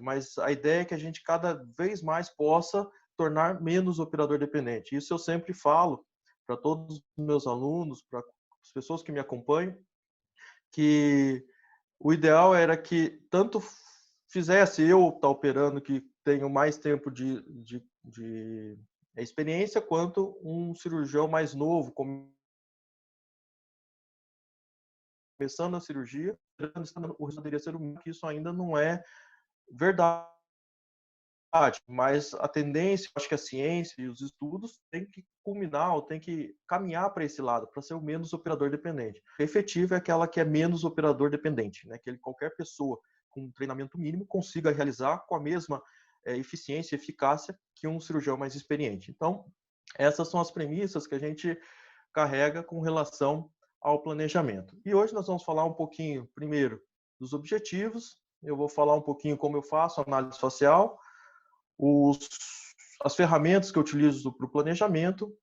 planejamento, mas a ideia é que a gente cada vez mais possa tornar menos operador dependente. Isso eu sempre falo para todos os meus alunos, para as pessoas que me acompanham, que o ideal era que tanto fizesse eu estar operando, que tenho mais tempo de experiência, quanto um cirurgião mais novo, começando a cirurgia, o resultado deveria ser o mesmo, que isso ainda não é verdade. Mas a tendência, acho que a ciência e os estudos têm que culminar, ou têm que caminhar para esse lado, para ser o menos operador dependente. A efetiva é aquela que é menos operador dependente, né? Que qualquer pessoa com um treinamento mínimo consiga realizar com a mesma eficiência e eficácia que um cirurgião mais experiente. Então, essas são as premissas que a gente carrega com relação ao planejamento. E hoje nós vamos falar um pouquinho, primeiro, dos objetivos. Eu vou falar um pouquinho como eu faço análise facial, as ferramentas que eu utilizo para o planejamento,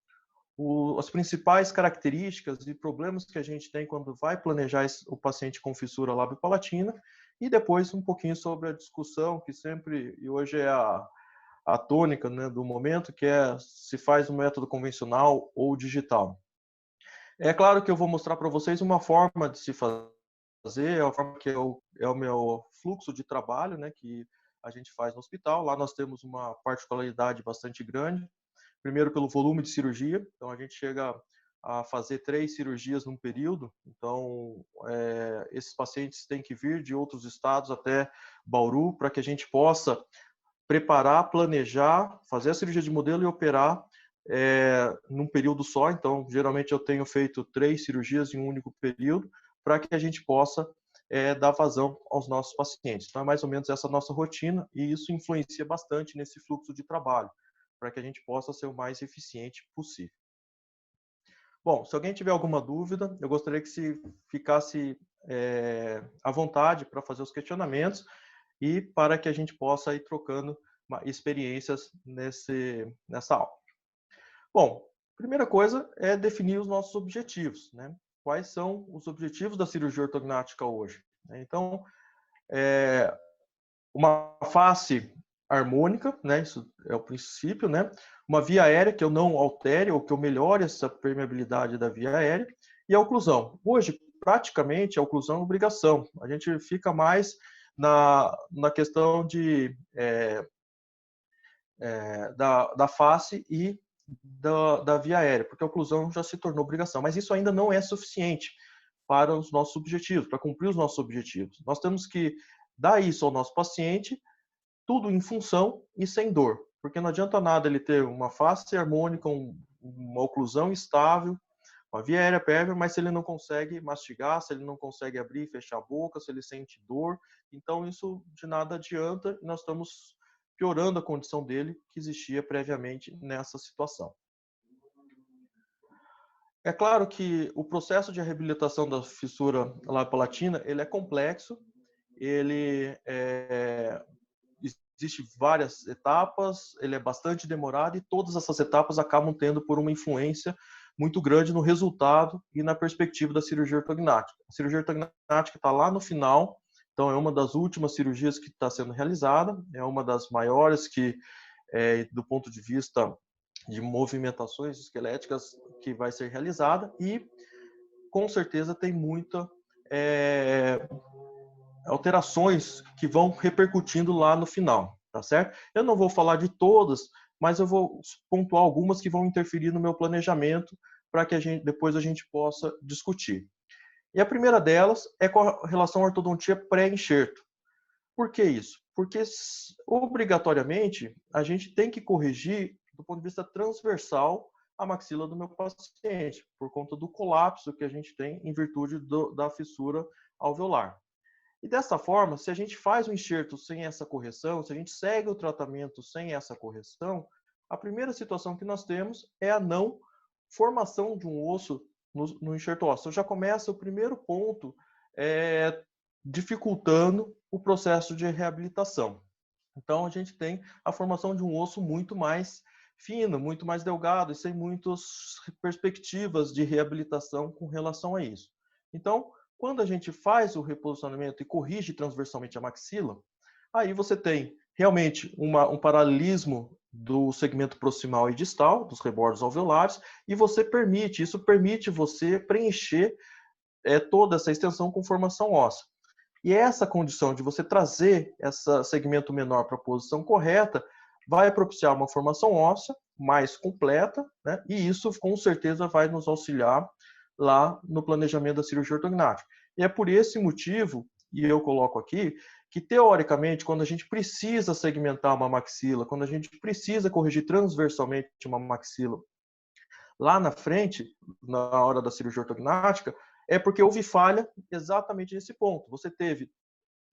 as principais características e problemas que a gente tem quando vai planejar o paciente com fissura lábio-palatina, e depois um pouquinho sobre a discussão que sempre, e hoje é a tônica, né, do momento, que é se faz um método convencional ou digital. É claro que eu vou mostrar para vocês uma forma de se fazer, a forma que é o meu fluxo de trabalho, né, que a gente faz no hospital. Lá nós temos uma particularidade bastante grande. Primeiro, pelo volume de cirurgia. Então, a gente chega a fazer 3 cirurgias num período. Então, esses pacientes têm que vir de outros estados até Bauru para que a gente possa preparar, planejar, fazer a cirurgia de modelo e operar num período só. Então, geralmente eu tenho feito 3 cirurgias em um único período para que a gente possa dar vazão aos nossos pacientes. Então, é mais ou menos essa nossa rotina, e isso influencia bastante nesse fluxo de trabalho, para que a gente possa ser o mais eficiente possível. Bom, se alguém tiver alguma dúvida, eu gostaria que se ficasse à vontade para fazer os questionamentos e para que a gente possa ir trocando experiências nessa aula. Bom, primeira coisa é definir os nossos objetivos, né? Quais são os objetivos da cirurgia ortognática hoje? Então, uma face harmônica, né? Isso é o princípio, né? Uma via aérea que eu não altere ou que eu melhore essa permeabilidade da via aérea, e a oclusão. Hoje, praticamente, a oclusão é obrigação. A gente fica mais na questão da face e da via aérea, porque a oclusão já se tornou obrigação. Mas isso ainda não é suficiente para os nossos objetivos, para cumprir os nossos objetivos. Nós temos que dar isso ao nosso paciente, tudo em função e sem dor. Porque não adianta nada ele ter uma face harmônica, uma oclusão estável, uma via aérea pérvia, mas se ele não consegue mastigar, se ele não consegue abrir e fechar a boca, se ele sente dor, então isso de nada adianta, e nós estamos piorando a condição dele que existia previamente nessa situação. É claro que o processo de reabilitação da fissura lábio-palatina, ele é complexo, existe várias etapas, ele é bastante demorado, e todas essas etapas acabam tendo por uma influência muito grande no resultado e na perspectiva da cirurgia ortognática. A cirurgia ortognática está lá no final, então é uma das últimas cirurgias que está sendo realizada, é uma das maiores que, do ponto de vista de movimentações esqueléticas, que vai ser realizada, e com certeza tem muita alterações que vão repercutindo lá no final, tá certo? Eu não vou falar de todas, mas eu vou pontuar algumas que vão interferir no meu planejamento para que depois a gente possa discutir. E a primeira delas é com relação à ortodontia pré-enxerto. Por que isso? Porque obrigatoriamente a gente tem que corrigir do ponto de vista transversal a maxila do meu paciente, por conta do colapso que a gente tem em virtude da fissura alveolar. E dessa forma, se a gente faz o enxerto sem essa correção, se a gente segue o tratamento sem essa correção, a primeira situação que nós temos é a não formação de um osso no enxerto ósseo. Já começa o primeiro ponto dificultando o processo de reabilitação. Então, a gente tem a formação de um osso muito mais fino, muito mais delgado, e sem muitas perspectivas de reabilitação com relação a isso. Então, quando a gente faz o reposicionamento e corrige transversalmente a maxila, Aí você tem realmente um paralelismo do segmento proximal e distal, dos rebordos alveolares, e isso permite você preencher toda essa extensão com formação óssea. E essa condição de você trazer esse segmento menor para a posição correta vai propiciar uma formação óssea mais completa, né? E isso com certeza vai nos auxiliar lá no planejamento da cirurgia ortognática. E é por esse motivo, e eu coloco aqui, que teoricamente, quando a gente precisa segmentar uma maxila, quando a gente precisa corrigir transversalmente uma maxila lá na frente, na hora da cirurgia ortognática, é porque houve falha exatamente nesse ponto. Você teve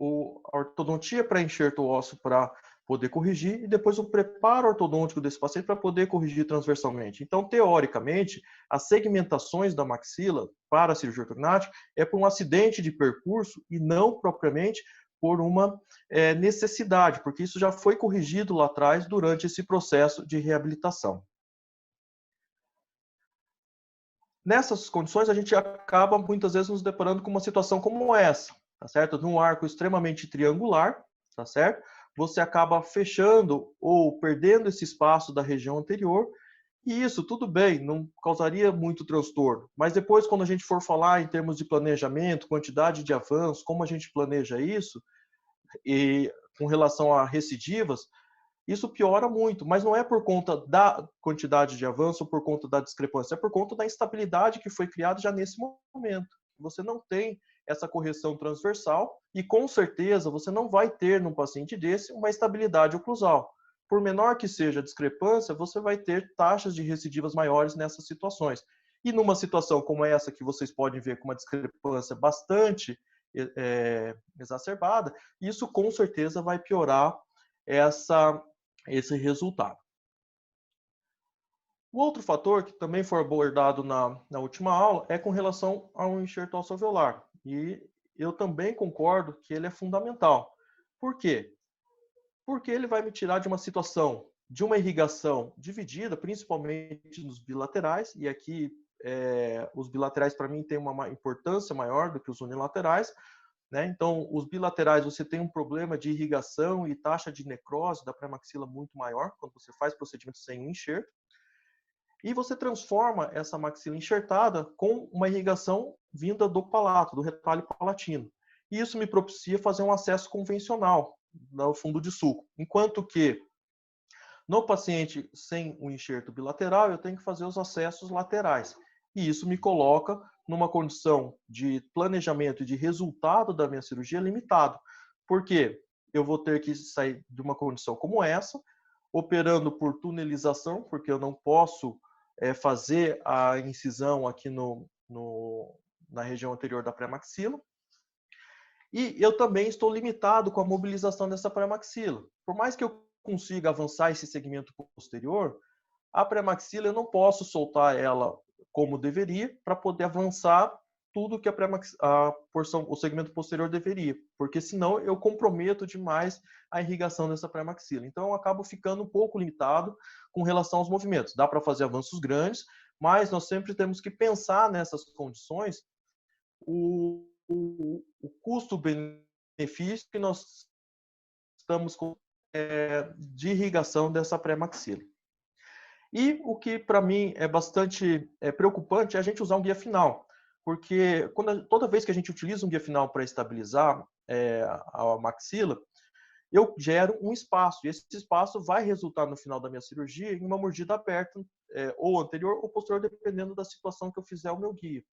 a ortodontia para enxerto ósseo para poder corrigir e depois o preparo ortodôntico desse paciente para poder corrigir transversalmente. Então, teoricamente, as segmentações da maxila para a cirurgia ortognática é por um acidente de percurso e não propriamente por uma necessidade, porque isso já foi corrigido lá atrás durante esse processo de reabilitação. Nessas condições, a gente acaba muitas vezes nos deparando com uma situação como essa, tá certo? Num arco extremamente triangular, tá certo? Você acaba fechando ou perdendo esse espaço da região anterior, e isso, tudo bem, não causaria muito transtorno. Mas depois, quando a gente for falar em termos de planejamento, quantidade de avanço, como a gente planeja isso, e com relação a recidivas, isso piora muito, mas não é por conta da quantidade de avanço ou por conta da discrepância, é por conta da instabilidade que foi criada já nesse momento. Você não tem essa correção transversal e, com certeza, você não vai ter, num paciente desse, uma estabilidade oclusal. Por menor que seja a discrepância, você vai ter taxas de recidivas maiores nessas situações. E numa situação como essa, que vocês podem ver com uma discrepância bastante exacerbada, isso com certeza vai piorar esse resultado. O outro fator que também foi abordado na última aula é com relação ao enxerto ósseo-alveolar. E eu também concordo que ele é fundamental. Por quê? Porque ele vai me tirar de uma situação de uma irrigação dividida, principalmente nos bilaterais, e aqui os bilaterais para mim têm uma importância maior do que os unilaterais, né? Então, os bilaterais, você tem um problema de irrigação e taxa de necrose da pré-maxila muito maior, quando você faz procedimento sem um enxerto. E você transforma essa maxila enxertada com uma irrigação vinda do palato, do retalho palatino. E isso me propicia fazer um acesso convencional no fundo de sulco. Enquanto que no paciente sem o enxerto bilateral, eu tenho que fazer os acessos laterais. E isso me coloca numa condição de planejamento e de resultado da minha cirurgia limitado. Por quê? Eu vou ter que sair de uma condição como essa, operando por tunelização, porque eu não posso fazer a incisão aqui na região anterior da pré-maxila. E eu também estou limitado com a mobilização dessa pré-maxila. Por mais que eu consiga avançar esse segmento posterior, a pré-maxila eu não posso soltar ela como deveria para poder avançar tudo que o segmento posterior deveria, porque senão eu comprometo demais a irrigação dessa pré-maxila. Então eu acabo ficando um pouco limitado com relação aos movimentos. Dá para fazer avanços grandes, mas nós sempre temos que pensar nessas condições o custo-benefício que nós estamos com de irrigação dessa pré-maxila. E o que para mim é bastante preocupante é a gente usar um guia final, porque toda vez que a gente utiliza um guia final para estabilizar a maxila, eu gero um espaço, e esse espaço vai resultar no final da minha cirurgia em uma mordida aberta, ou anterior ou posterior, dependendo da situação que eu fizer o meu guia.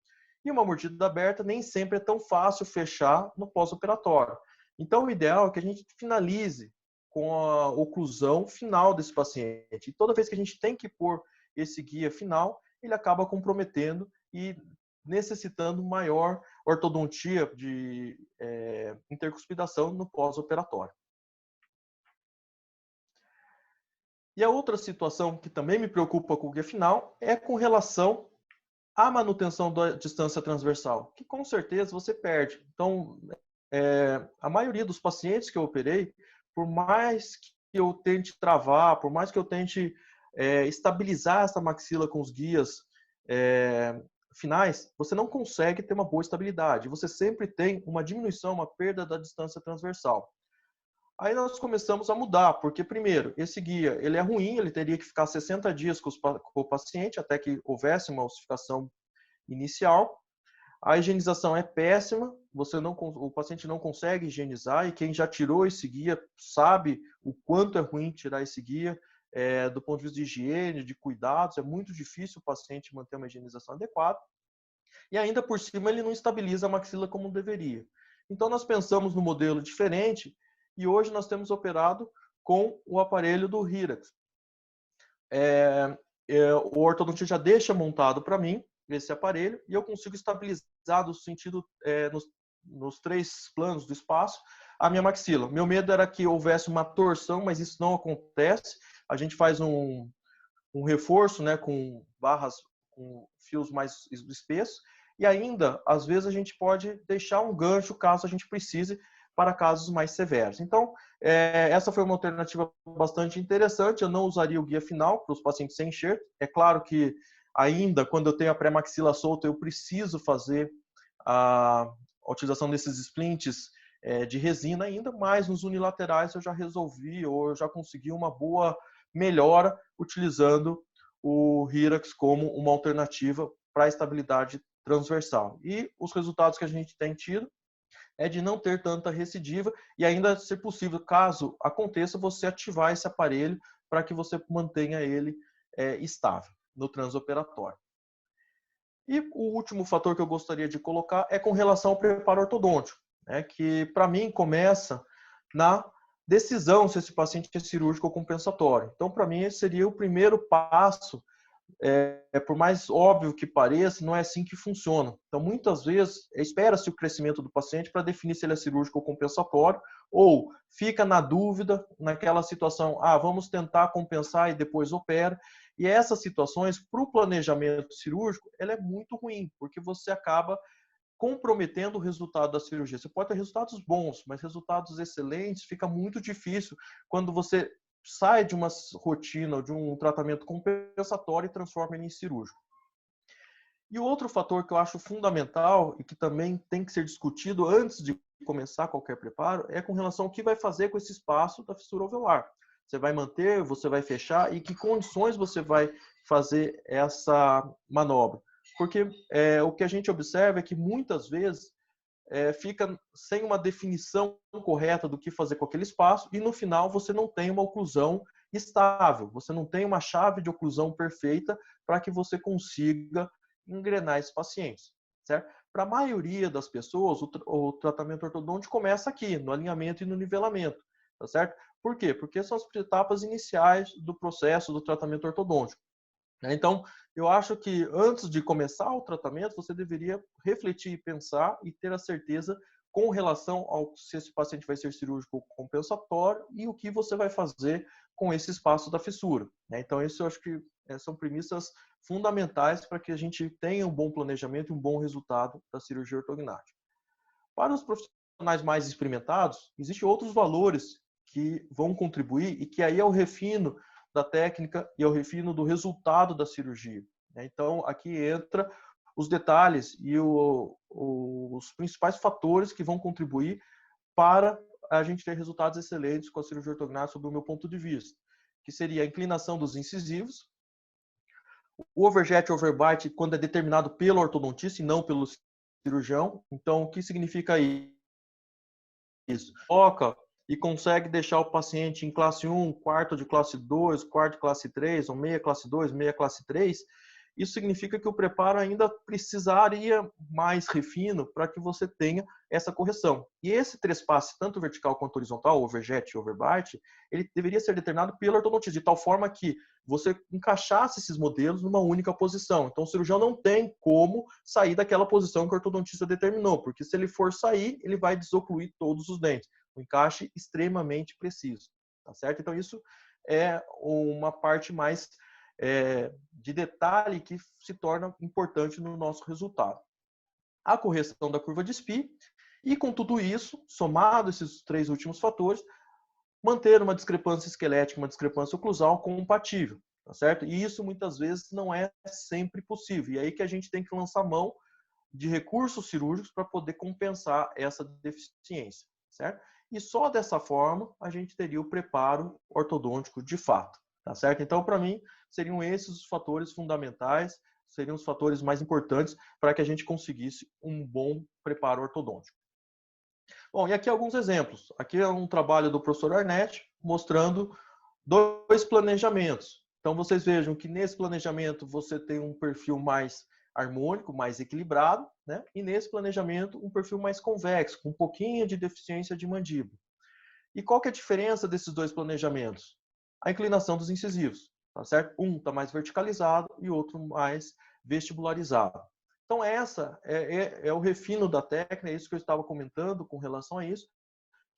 E uma mordida aberta nem sempre é tão fácil fechar no pós-operatório. Então, o ideal é que a gente finalize com a oclusão final desse paciente. E toda vez que a gente tem que pôr esse guia final, ele acaba comprometendo e necessitando maior ortodontia de intercuspidação no pós-operatório. E a outra situação que também me preocupa com o guia final é com relação à manutenção da distância transversal, que com certeza você perde. Então, a maioria dos pacientes que eu operei, por mais que eu tente travar, por mais que eu tente estabilizar essa maxila com os guias finais, você não consegue ter uma boa estabilidade. Você sempre tem uma diminuição, uma perda da distância transversal. Aí nós começamos a mudar, porque primeiro, esse guia, ele é ruim, ele teria que ficar 60 dias com o paciente até que houvesse uma ossificação inicial. A higienização é péssima, o paciente não consegue higienizar, e quem já tirou esse guia sabe o quanto é ruim tirar esse guia. Do ponto de vista de higiene, de cuidados, é muito difícil o paciente manter uma higienização adequada. E ainda por cima ele não estabiliza a maxila como deveria. Então nós pensamos no modelo diferente e hoje nós temos operado com o aparelho do Hirax. O ortodontista já deixa montado para mim esse aparelho e eu consigo estabilizar no sentido, nos 3 planos do espaço, a minha maxila. Meu medo era que houvesse uma torção, mas isso não acontece. A gente faz um reforço, né, com barras, com fios mais espessos, e ainda, às vezes, a gente pode deixar um gancho caso a gente precise para casos mais severos. Então, essa foi uma alternativa bastante interessante. Eu não usaria o guia final para os pacientes sem enxerto. É claro que ainda, quando eu tenho a pré-maxila solta, eu preciso fazer a utilização desses splints de resina ainda, mas nos unilaterais eu já resolvi, ou eu já consegui uma boa melhora utilizando o Hirax como uma alternativa para a estabilidade transversal. E os resultados que a gente tem tido é de não ter tanta recidiva e ainda, se possível, caso aconteça, você ativar esse aparelho para que você mantenha ele estável no transoperatório. E o último fator que eu gostaria de colocar é com relação ao preparo ortodôntico, né, que para mim começa na decisão se esse paciente é cirúrgico ou compensatório. Então, para mim, esse seria o primeiro passo. Por mais óbvio que pareça, não é assim que funciona. Então, muitas vezes, espera-se o crescimento do paciente para definir se ele é cirúrgico ou compensatório, ou fica na dúvida, naquela situação, vamos tentar compensar e depois opera. E essas situações, para o planejamento cirúrgico, ela é muito ruim, porque você acaba comprometendo o resultado da cirurgia. Você pode ter resultados bons, mas resultados excelentes fica muito difícil quando você sai de uma rotina, de um tratamento compensatório e transforma ele em cirúrgico. E o outro fator que eu acho fundamental e que também tem que ser discutido antes de começar qualquer preparo é com relação ao que vai fazer com esse espaço da fissura alveolar. Você vai manter, você vai fechar e que condições você vai fazer essa manobra. Porque o que a gente observa é que muitas vezes fica sem uma definição correta do que fazer com aquele espaço e no final você não tem uma oclusão estável, você não tem uma chave de oclusão perfeita para que você consiga engrenar esses pacientes, certo? Para a maioria das pessoas, o tratamento ortodôntico começa aqui, no alinhamento e no nivelamento, tá certo? Por quê? Porque são as etapas iniciais do processo do tratamento ortodôntico. Então, eu acho que antes de começar o tratamento, você deveria refletir e pensar e ter a certeza com relação ao se esse paciente vai ser cirúrgico ou compensatório e o que você vai fazer com esse espaço da fissura. Então, isso eu acho que são premissas fundamentais para que a gente tenha um bom planejamento e um bom resultado da cirurgia ortognática. Para os profissionais mais experimentados, existem outros valores que vão contribuir e que aí é o refino da técnica e ao refino do resultado da cirurgia. Então, aqui entra os detalhes e os principais fatores que vão contribuir para a gente ter resultados excelentes com a cirurgia ortognática, sob o meu ponto de vista, que seria a inclinação dos incisivos, o overjet e overbite quando é determinado pelo ortodontista e não pelo cirurgião. Então, o que significa isso? Foca e consegue deixar o paciente em classe 1, quarto de classe 2, quarto de classe 3, ou meia classe 2, meia classe 3, isso significa que o preparo ainda precisaria mais refino para que você tenha essa correção. E esse trespasse, tanto vertical quanto horizontal, overjet e overbite, ele deveria ser determinado pelo ortodontista, de tal forma que você encaixasse esses modelos numa única posição. Então, o cirurgião não tem como sair daquela posição que o ortodontista determinou, porque se ele for sair, ele vai desocluir todos os dentes. Um encaixe extremamente preciso, tá certo? Então, isso é uma parte mais de detalhe que se torna importante no nosso resultado. A correção da curva de SPI e, com tudo isso, somado esses 3 últimos fatores, manter uma discrepância esquelética, uma discrepância oclusal compatível, tá certo? E isso muitas vezes não é sempre possível. E aí que a gente tem que lançar mão de recursos cirúrgicos para poder compensar essa deficiência, certo? e só dessa forma a gente teria o preparo ortodôntico de fato, tá certo? Então, para mim, seriam esses os fatores fundamentais, seriam os fatores mais importantes para que a gente conseguisse um bom preparo ortodôntico. Bom, e aqui alguns exemplos. Aqui é um trabalho do professor Arnett mostrando 2 planejamentos. Então, vocês vejam que nesse planejamento você tem um perfil mais harmônico, mais equilibrado, né? E nesse planejamento um perfil mais convexo, com um pouquinho de deficiência de mandíbula. E qual que é a diferença desses 2 planejamentos? A inclinação dos incisivos, tá certo? Um está mais verticalizado e outro mais vestibularizado. Então, essa é o refino da técnica, é isso que eu estava comentando com relação a isso,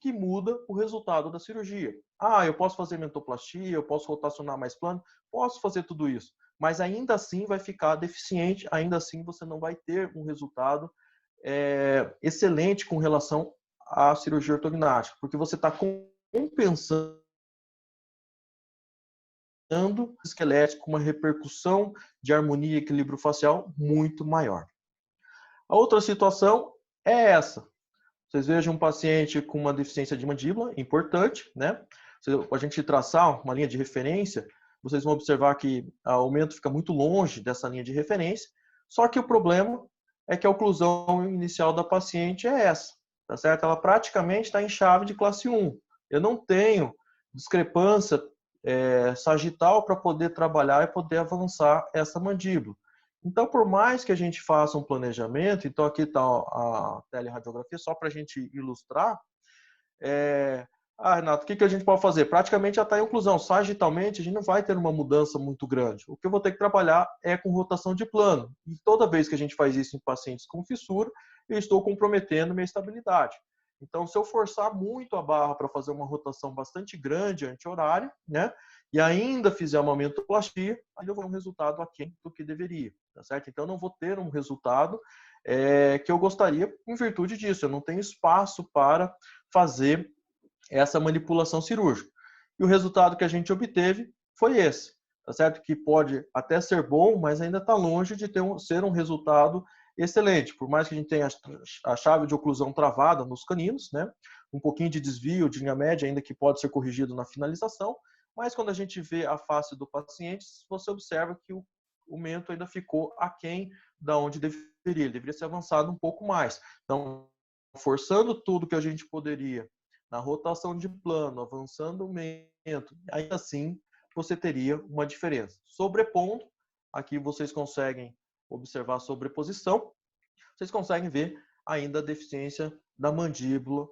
que muda o resultado da cirurgia. Ah, eu posso fazer mentoplastia, eu posso rotacionar mais plano, posso fazer tudo isso, mas ainda assim vai ficar deficiente, ainda assim você não vai ter um resultado excelente com relação à cirurgia ortognática, porque você está compensando o esquelético com uma repercussão de harmonia e equilíbrio facial muito maior. A outra situação é essa. Vocês vejam um paciente com uma deficiência de mandíbula, importante, né? Se a gente traçar uma linha de referência, vocês vão observar que o aumento fica muito longe dessa linha de referência, só que o problema é que a oclusão inicial da paciente é essa, tá certo? Ela praticamente está em chave de classe 1. Eu não tenho discrepância sagital para poder trabalhar e poder avançar essa mandíbula. Então, por mais que a gente faça um planejamento, então aqui está a teleradiografia, só para a gente ilustrar. Renato, o que a gente pode fazer? Praticamente já está em oclusão. Sagitalmente, a gente não vai ter uma mudança muito grande. O que eu vou ter que trabalhar é com rotação de plano. E toda vez que a gente faz isso em pacientes com fissura, eu estou comprometendo minha estabilidade. Então, se eu forçar muito a barra para fazer uma rotação bastante grande anti-horária, né, e ainda fizer uma mentoplastia, aí eu vou ter um resultado aquém do que deveria, tá certo? Então, eu não vou ter um resultado que eu gostaria em virtude disso. Eu não tenho espaço para fazer essa manipulação cirúrgica. E o resultado que a gente obteve foi esse, tá certo? Que pode até ser bom, mas ainda está longe de ser um resultado excelente. Por mais que a gente tenha a chave de oclusão travada nos caninos, né? Um pouquinho de desvio de linha média, ainda que pode ser corrigido na finalização, mas quando a gente vê a face do paciente, você observa que o mento ainda ficou aquém da onde deveria. Ele deveria ser avançado um pouco mais. Então, forçando tudo que a gente poderia na rotação de plano, avançando o mento, ainda assim você teria uma diferença. Sobrepondo, aqui vocês conseguem observar a sobreposição, vocês conseguem ver ainda a deficiência da mandíbula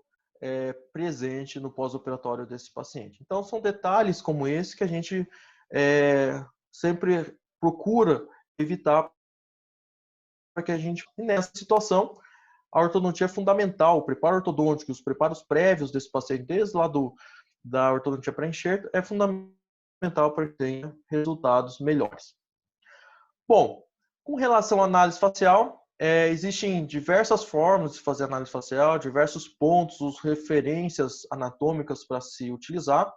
presente no pós-operatório desse paciente. Então, são detalhes como esse que a gente sempre procura evitar para que a gente, nessa situação, a ortodontia é fundamental, o preparo ortodôntico, os preparos prévios desse paciente, desde lá da ortodontia pré-enxerto, é fundamental para que tenha resultados melhores. Bom, com relação à análise facial, existem diversas formas de fazer análise facial, diversos pontos, referências anatômicas para se utilizar.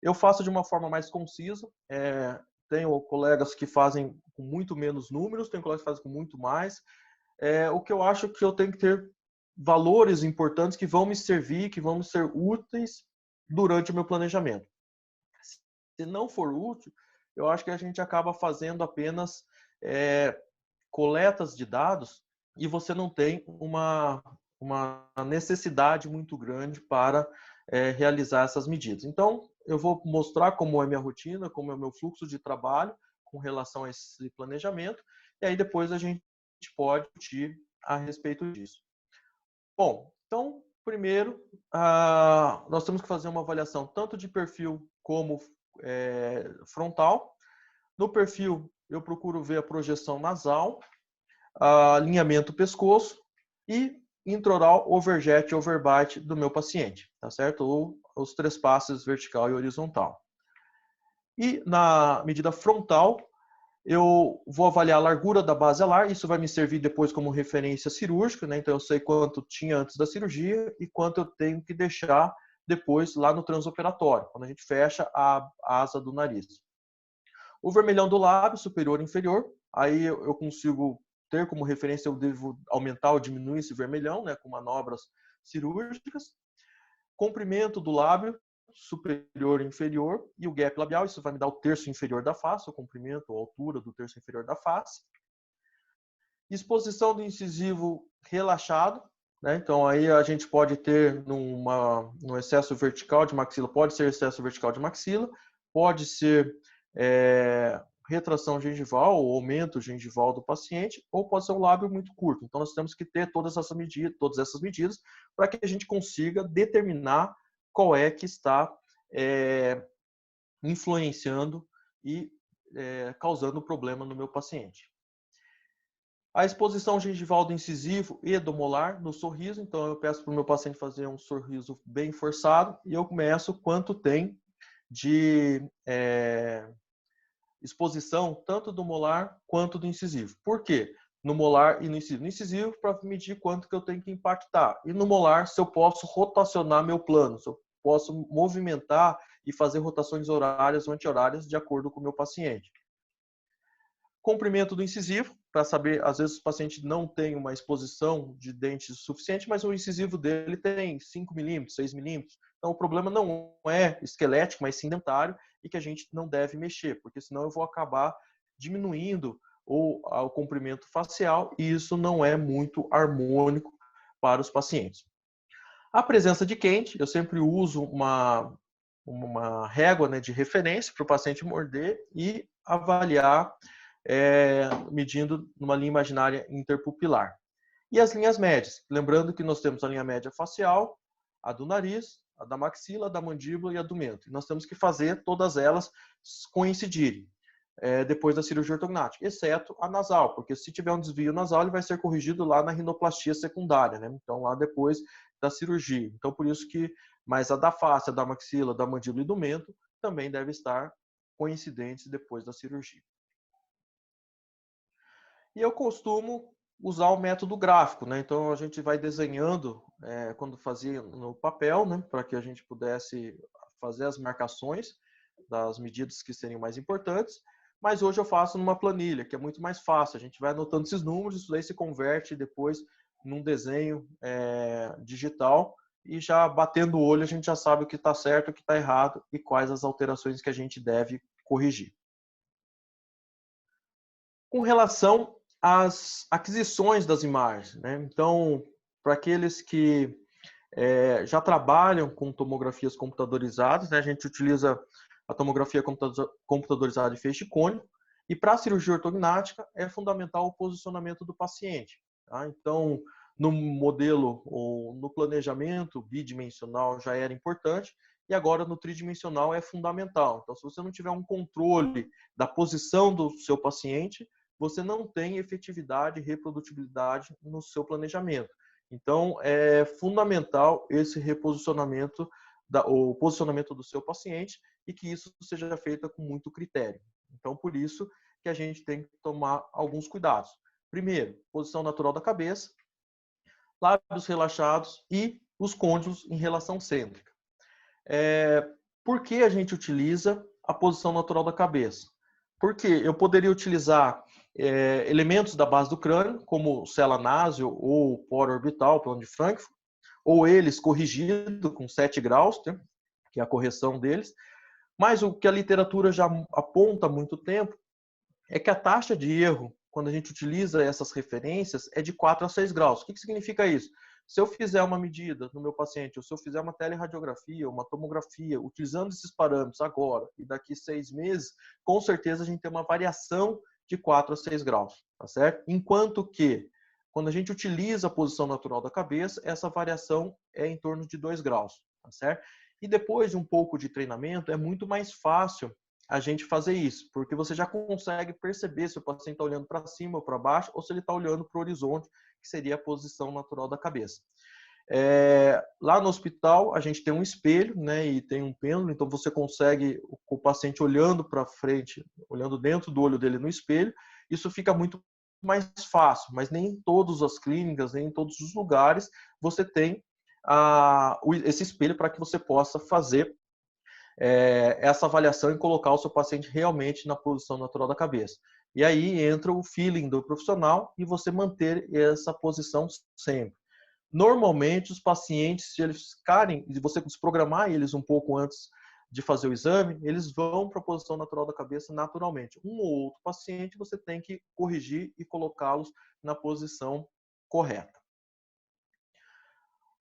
Eu faço de uma forma mais concisa, tenho colegas que fazem com muito menos números, tenho colegas que fazem com muito mais. O que eu acho que eu tenho que ter valores importantes que vão me servir, que vão me ser úteis durante o meu planejamento. Se não for útil, eu acho que a gente acaba fazendo apenas coletas de dados e você não tem uma necessidade muito grande para realizar essas medidas. Então, eu vou mostrar como é minha rotina, como é o meu fluxo de trabalho com relação a esse planejamento, e aí depois a gente pode discutir a respeito disso. Bom, então, primeiro, nós temos que fazer uma avaliação tanto de perfil como frontal. No perfil, eu procuro ver a projeção nasal, alinhamento pescoço e intraoral, overjet e overbite do meu paciente, tá certo? Ou os trespassos vertical e horizontal. E na medida frontal, eu vou avaliar a largura da base alar, isso vai me servir depois como referência cirúrgica, né? Então eu sei quanto tinha antes da cirurgia e quanto eu tenho que deixar depois lá no transoperatório, quando a gente fecha a asa do nariz. O vermelhão do lábio, superior e inferior, aí eu consigo ter como referência, eu devo aumentar ou diminuir esse vermelhão, né, com manobras cirúrgicas. comprimento do lábio superior e inferior e o gap labial, isso vai me dar o terço inferior da face, o comprimento, a altura do terço inferior da face. Exposição do incisivo relaxado, né? Então aí a gente pode ter num excesso vertical de maxila, pode ser excesso vertical de maxila, pode ser retração gengival ou aumento gengival do paciente, ou pode ser um lábio muito curto. Então nós temos que ter todas essas medidas para que a gente consiga determinar qual é que está influenciando e causando problema no meu paciente. A exposição gengival do incisivo e do molar no sorriso. Então, eu peço para o meu paciente fazer um sorriso bem forçado e eu começo quanto tem de exposição tanto do molar quanto do incisivo. Por quê? No molar e no incisivo. No incisivo, para medir quanto que eu tenho que impactar. E no molar, se eu posso rotacionar meu plano, se eu posso movimentar e fazer rotações horárias ou anti-horárias de acordo com o meu paciente. Comprimento do incisivo, para saber, às vezes o paciente não tem uma exposição de dentes suficiente, mas o incisivo dele tem 5 milímetros, 6 milímetros. Então o problema não é esquelético, mas sim dentário e que a gente não deve mexer, porque senão eu vou acabar diminuindo o comprimento facial e isso não é muito harmônico para os pacientes. A presença de quente, eu sempre uso uma régua, né, de referência para o paciente morder e avaliar medindo numa linha imaginária interpupilar. E as linhas médias, lembrando que nós temos a linha média facial, a do nariz, a da maxila, a da mandíbula e a do mento. E nós temos que fazer todas elas coincidirem depois da cirurgia ortognática, exceto a nasal, porque se tiver um desvio nasal, ele vai ser corrigido lá na rinoplastia secundária, né? Então lá depois da cirurgia. Então por isso que, mas a da face, a da maxila, da mandíbula e do mento também deve estar coincidentes depois da cirurgia. E eu costumo usar o método gráfico, né? Então a gente vai desenhando quando fazia no papel, né? Para que a gente pudesse fazer as marcações das medidas que seriam mais importantes. Mas hoje eu faço numa planilha, que é muito mais fácil. A gente vai anotando esses números, isso daí se converte depois num desenho digital e já batendo o olho a gente já sabe o que está certo, o que está errado e quais as alterações que a gente deve corrigir. Com relação às aquisições das imagens, né? Então, para aqueles que já trabalham com tomografias computadorizadas, né? A gente utiliza a tomografia computadorizada de feixe cônico, e para a cirurgia ortognática é fundamental o posicionamento do paciente. Tá? Então, no modelo ou no planejamento bidimensional já era importante, e agora no tridimensional é fundamental. Então, se você não tiver um controle da posição do seu paciente, você não tem efetividade e reprodutibilidade no seu planejamento. Então, é fundamental esse reposicionamento, o posicionamento do seu paciente e que isso seja feito com muito critério. Então, por isso que a gente tem que tomar alguns cuidados. Primeiro, posição natural da cabeça, lábios relaxados e os côndilos em relação cêntrica. Por que a gente utiliza a posição natural da cabeça? Porque eu poderia utilizar elementos da base do crânio, como cela nasal ou poro orbital, plano de Frankfurt, ou eles corrigidos com 7 graus, né, que é a correção deles. Mas o que a literatura já aponta há muito tempo é que a taxa de erro, quando a gente utiliza essas referências, é de 4 a 6 graus. O que significa isso? Se eu fizer uma medida no meu paciente, ou se eu fizer uma teleradiografia, uma tomografia, utilizando esses parâmetros agora e daqui 6 meses, com certeza a gente tem uma variação de 4 a 6 graus, tá certo? Enquanto que, quando a gente utiliza a posição natural da cabeça, essa variação é em torno de 2 graus, tá certo? E depois de um pouco de treinamento, é muito mais fácil a gente fazer isso, porque você já consegue perceber se o paciente está olhando para cima ou para baixo, ou se ele está olhando para o horizonte, que seria a posição natural da cabeça. Lá no hospital, a gente tem um espelho, né, e tem um pêndulo, então você consegue, o paciente olhando para frente, olhando dentro do olho dele no espelho, isso fica muito mais fácil, mas nem em todas as clínicas, nem em todos os lugares você tem esse espelho para que você possa fazer essa avaliação e colocar o seu paciente realmente na posição natural da cabeça. E aí entra o feeling do profissional e você manter essa posição sempre. Normalmente, os pacientes, se eles ficarem, e você desprogramar eles um pouco antes de fazer o exame, eles vão para a posição natural da cabeça naturalmente. Um ou outro paciente, você tem que corrigir e colocá-los na posição correta.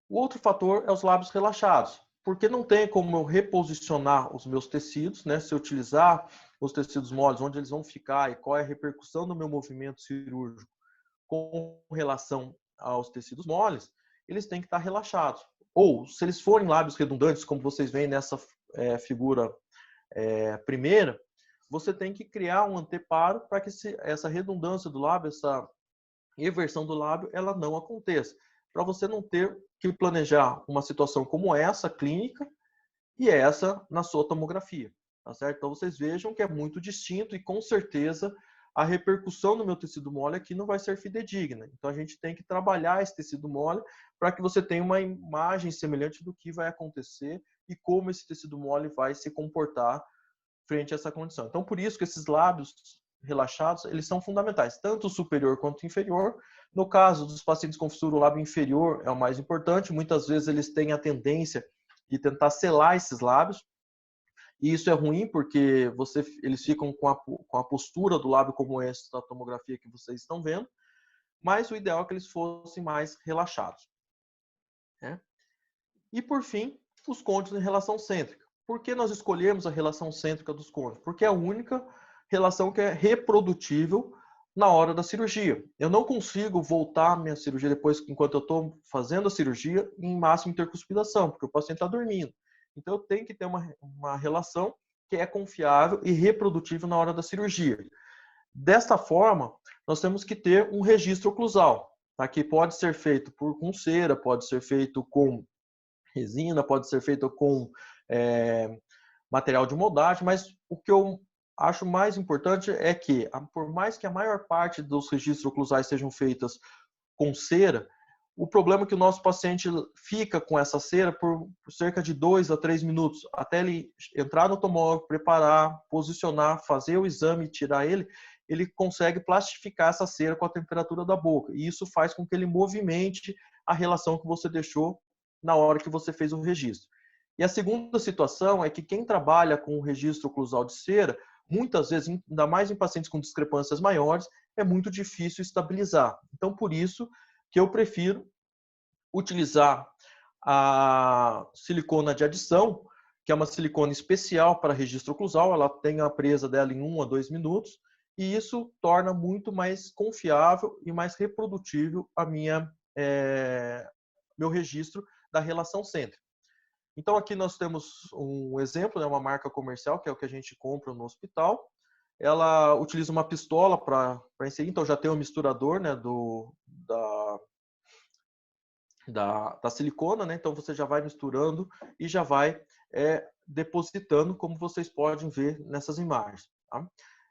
O outro fator é os lábios relaxados, porque não tem como eu reposicionar os meus tecidos, né? Se eu utilizar os tecidos moles, onde eles vão ficar e qual é a repercussão do meu movimento cirúrgico com relação aos tecidos moles, eles têm que estar relaxados. Ou, se eles forem lábios redundantes, como vocês veem nessa figura primeira, você tem que criar um anteparo para que essa redundância do lábio, essa eversão do lábio, ela não aconteça. Para você não ter que planejar uma situação como essa, clínica, e essa na sua tomografia. Tá certo? Então, vocês vejam que é muito distinto e, com certeza, a repercussão no meu tecido mole aqui não vai ser fidedigna. Então, a gente tem que trabalhar esse tecido mole para que você tenha uma imagem semelhante do que vai acontecer e como esse tecido mole vai se comportar frente a essa condição. Então, por isso que esses lábios relaxados, eles são fundamentais, tanto o superior quanto o inferior. No caso dos pacientes com fissura, o lábio inferior é o mais importante. Muitas vezes eles têm a tendência de tentar selar esses lábios. E isso é ruim porque eles ficam com a postura do lábio como essa tomografia que vocês estão vendo. Mas o ideal é que eles fossem mais relaxados. Né? E, por fim, os côndilos em relação cêntrica. Por que nós escolhemos a relação cêntrica dos côndilos? Porque é a única relação que é reprodutível na hora da cirurgia. Eu não consigo voltar a minha cirurgia depois, enquanto eu estou fazendo a cirurgia, em máxima intercuspidação, porque o paciente está dormindo. Então, eu tenho que ter uma relação que é confiável e reprodutível na hora da cirurgia. Desta forma, nós temos que ter um registro oclusal, tá? Que pode ser feito com cera, pode ser feito com resina, pode ser feito com material de moldagem, mas o que eu acho mais importante é que, por mais que a maior parte dos registros oclusais sejam feitas com cera, o problema é que o nosso paciente fica com essa cera por cerca de 2 a 3 minutos, até ele entrar no tomógrafo, preparar, posicionar, fazer o exame e tirar ele consegue plastificar essa cera com a temperatura da boca. E isso faz com que ele movimente a relação que você deixou na hora que você fez o registro. E a segunda situação é que quem trabalha com o registro oclusal de cera, muitas vezes, ainda mais em pacientes com discrepâncias maiores, é muito difícil estabilizar. Então, por isso que eu prefiro utilizar a silicona de adição, que é uma silicona especial para registro oclusal, ela tem a presa dela em 1 a 2 minutos, e isso torna muito mais confiável e mais reprodutível meu registro da relação cêntrica. Então, aqui nós temos um exemplo, né, uma marca comercial, que é o que a gente compra no hospital. Ela utiliza uma pistola para inserir, então já tem um misturador, né, da silicona, né? Então você já vai misturando e já vai depositando, como vocês podem ver nessas imagens. Tá?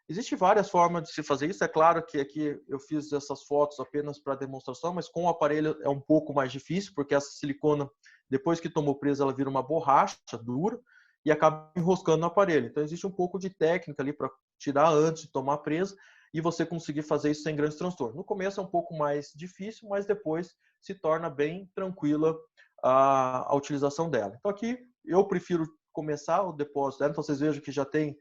Existem várias formas de se fazer isso. É claro que aqui eu fiz essas fotos apenas para demonstração, mas com o aparelho é um pouco mais difícil, porque essa silicona, depois que tomou presa, ela vira uma borracha dura e acaba enroscando no aparelho. Então existe um pouco de técnica ali para tirar antes de tomar presa e você conseguir fazer isso sem grandes transtornos. No começo é um pouco mais difícil, mas depois se torna bem tranquila a utilização dela. Então aqui eu prefiro começar o depósito dela. Então vocês vejam que já tem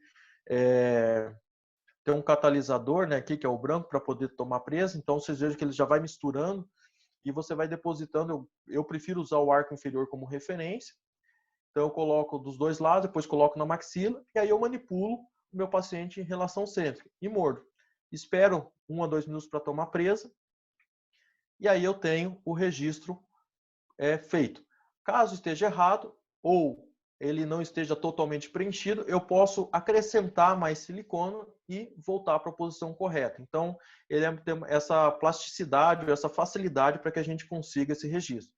um catalisador, né, aqui, que é o branco, para poder tomar presa. Então vocês vejam que ele já vai misturando e você vai depositando. Eu prefiro usar o arco inferior como referência. Então eu coloco dos dois lados, depois coloco na maxila e aí eu manipulo o meu paciente em relação cêntrica e mordo. Espero 1 a 2 minutos para tomar presa e aí eu tenho o registro feito. Caso esteja errado ou ele não esteja totalmente preenchido, eu posso acrescentar mais silicona e voltar para a posição correta. Então, ele tem essa plasticidade, essa facilidade para que a gente consiga esse registro.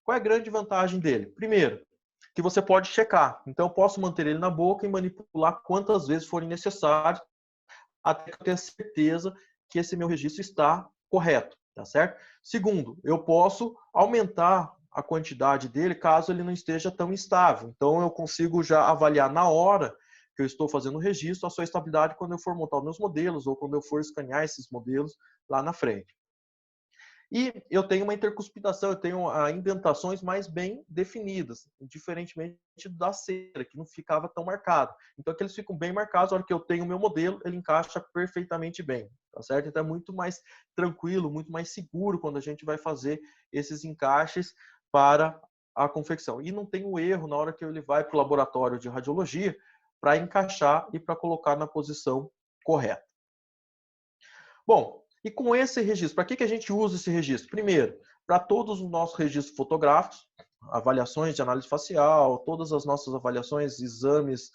Qual é a grande vantagem dele? Primeiro, que você pode checar. Então, eu posso manter ele na boca e manipular quantas vezes forem necessárias, até que eu tenha certeza que esse meu registro está correto, tá certo? Segundo, eu posso aumentar a quantidade dele caso ele não esteja tão estável. Então, eu consigo já avaliar na hora que eu estou fazendo o registro a sua estabilidade quando eu for montar os meus modelos ou quando eu for escanear esses modelos lá na frente. E eu tenho uma intercuspidação, eu tenho indentações mais bem definidas, diferentemente da cera, que não ficava tão marcado. Então, aqui eles ficam bem marcados, a hora que eu tenho o meu modelo, ele encaixa perfeitamente bem, tá certo? Então, é muito mais tranquilo, muito mais seguro quando a gente vai fazer esses encaixes para a confecção. E não tem o erro na hora que ele vai para o laboratório de radiologia para encaixar e para colocar na posição correta. Bom, e com esse registro, para que a gente usa esse registro? Primeiro, para todos os nossos registros fotográficos, avaliações de análise facial, todas as nossas avaliações, exames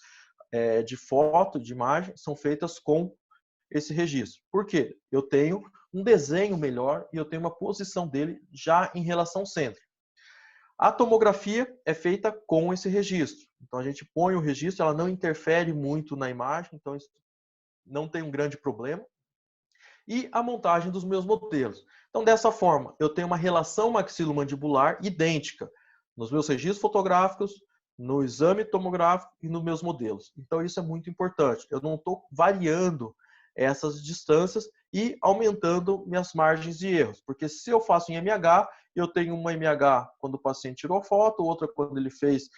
de foto, de imagem, são feitas com esse registro. Por quê? Eu tenho um desenho melhor e eu tenho uma posição dele já em relação centro. A tomografia é feita com esse registro. Então, a gente põe o registro, ela não interfere muito na imagem, então isso não tem um grande problema. E a montagem dos meus modelos. Então, dessa forma, eu tenho uma relação maxilomandibular idêntica nos meus registros fotográficos, no exame tomográfico e nos meus modelos. Então, isso é muito importante. Eu não estou variando essas distâncias e aumentando minhas margens de erros. Porque se eu faço em MH, eu tenho uma MH quando o paciente tirou foto, outra quando ele fez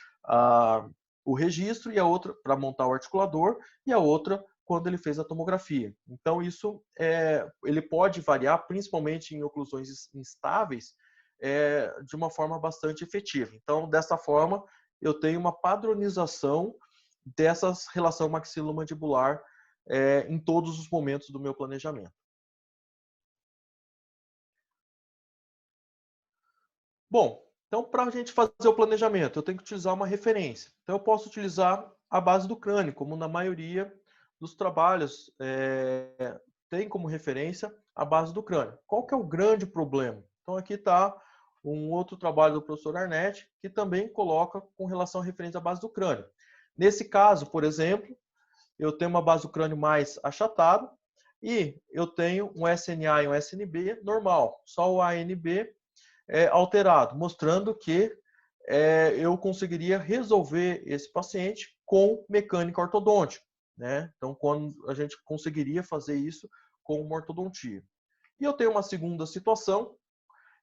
o registro, e a outra para montar o articulador, e a outra quando ele fez a tomografia. Então, isso ele pode variar, principalmente em oclusões instáveis, de uma forma bastante efetiva. Então, dessa forma, eu tenho uma padronização dessa relação maxilomandibular em todos os momentos do meu planejamento. Bom, então, para a gente fazer o planejamento, eu tenho que utilizar uma referência. Então, eu posso utilizar a base do crânio, como na maioria dos trabalhos tem como referência a base do crânio. Qual que é o grande problema? Então, aqui está um outro trabalho do professor Arnett, que também coloca com relação à referência à base do crânio. Nesse caso, por exemplo, eu tenho uma base do crânio mais achatada e eu tenho um SNA e um SNB normal, só o ANB alterado, mostrando que eu conseguiria resolver esse paciente com mecânica ortodôntica, né? Então, quando a gente conseguiria fazer isso com uma ortodontia. E eu tenho uma segunda situação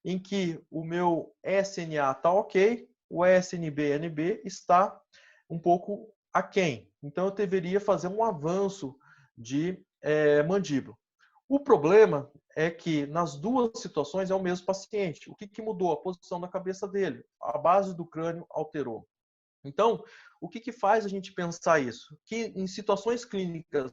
em que o meu SNA está ok, o SNB-NB está um pouco aquém. Então, eu deveria fazer um avanço de mandíbula. O problema é que nas duas situações é o mesmo paciente. O que mudou? A posição da cabeça dele. A base do crânio alterou. Então, o que faz a gente pensar isso? Que em situações clínicas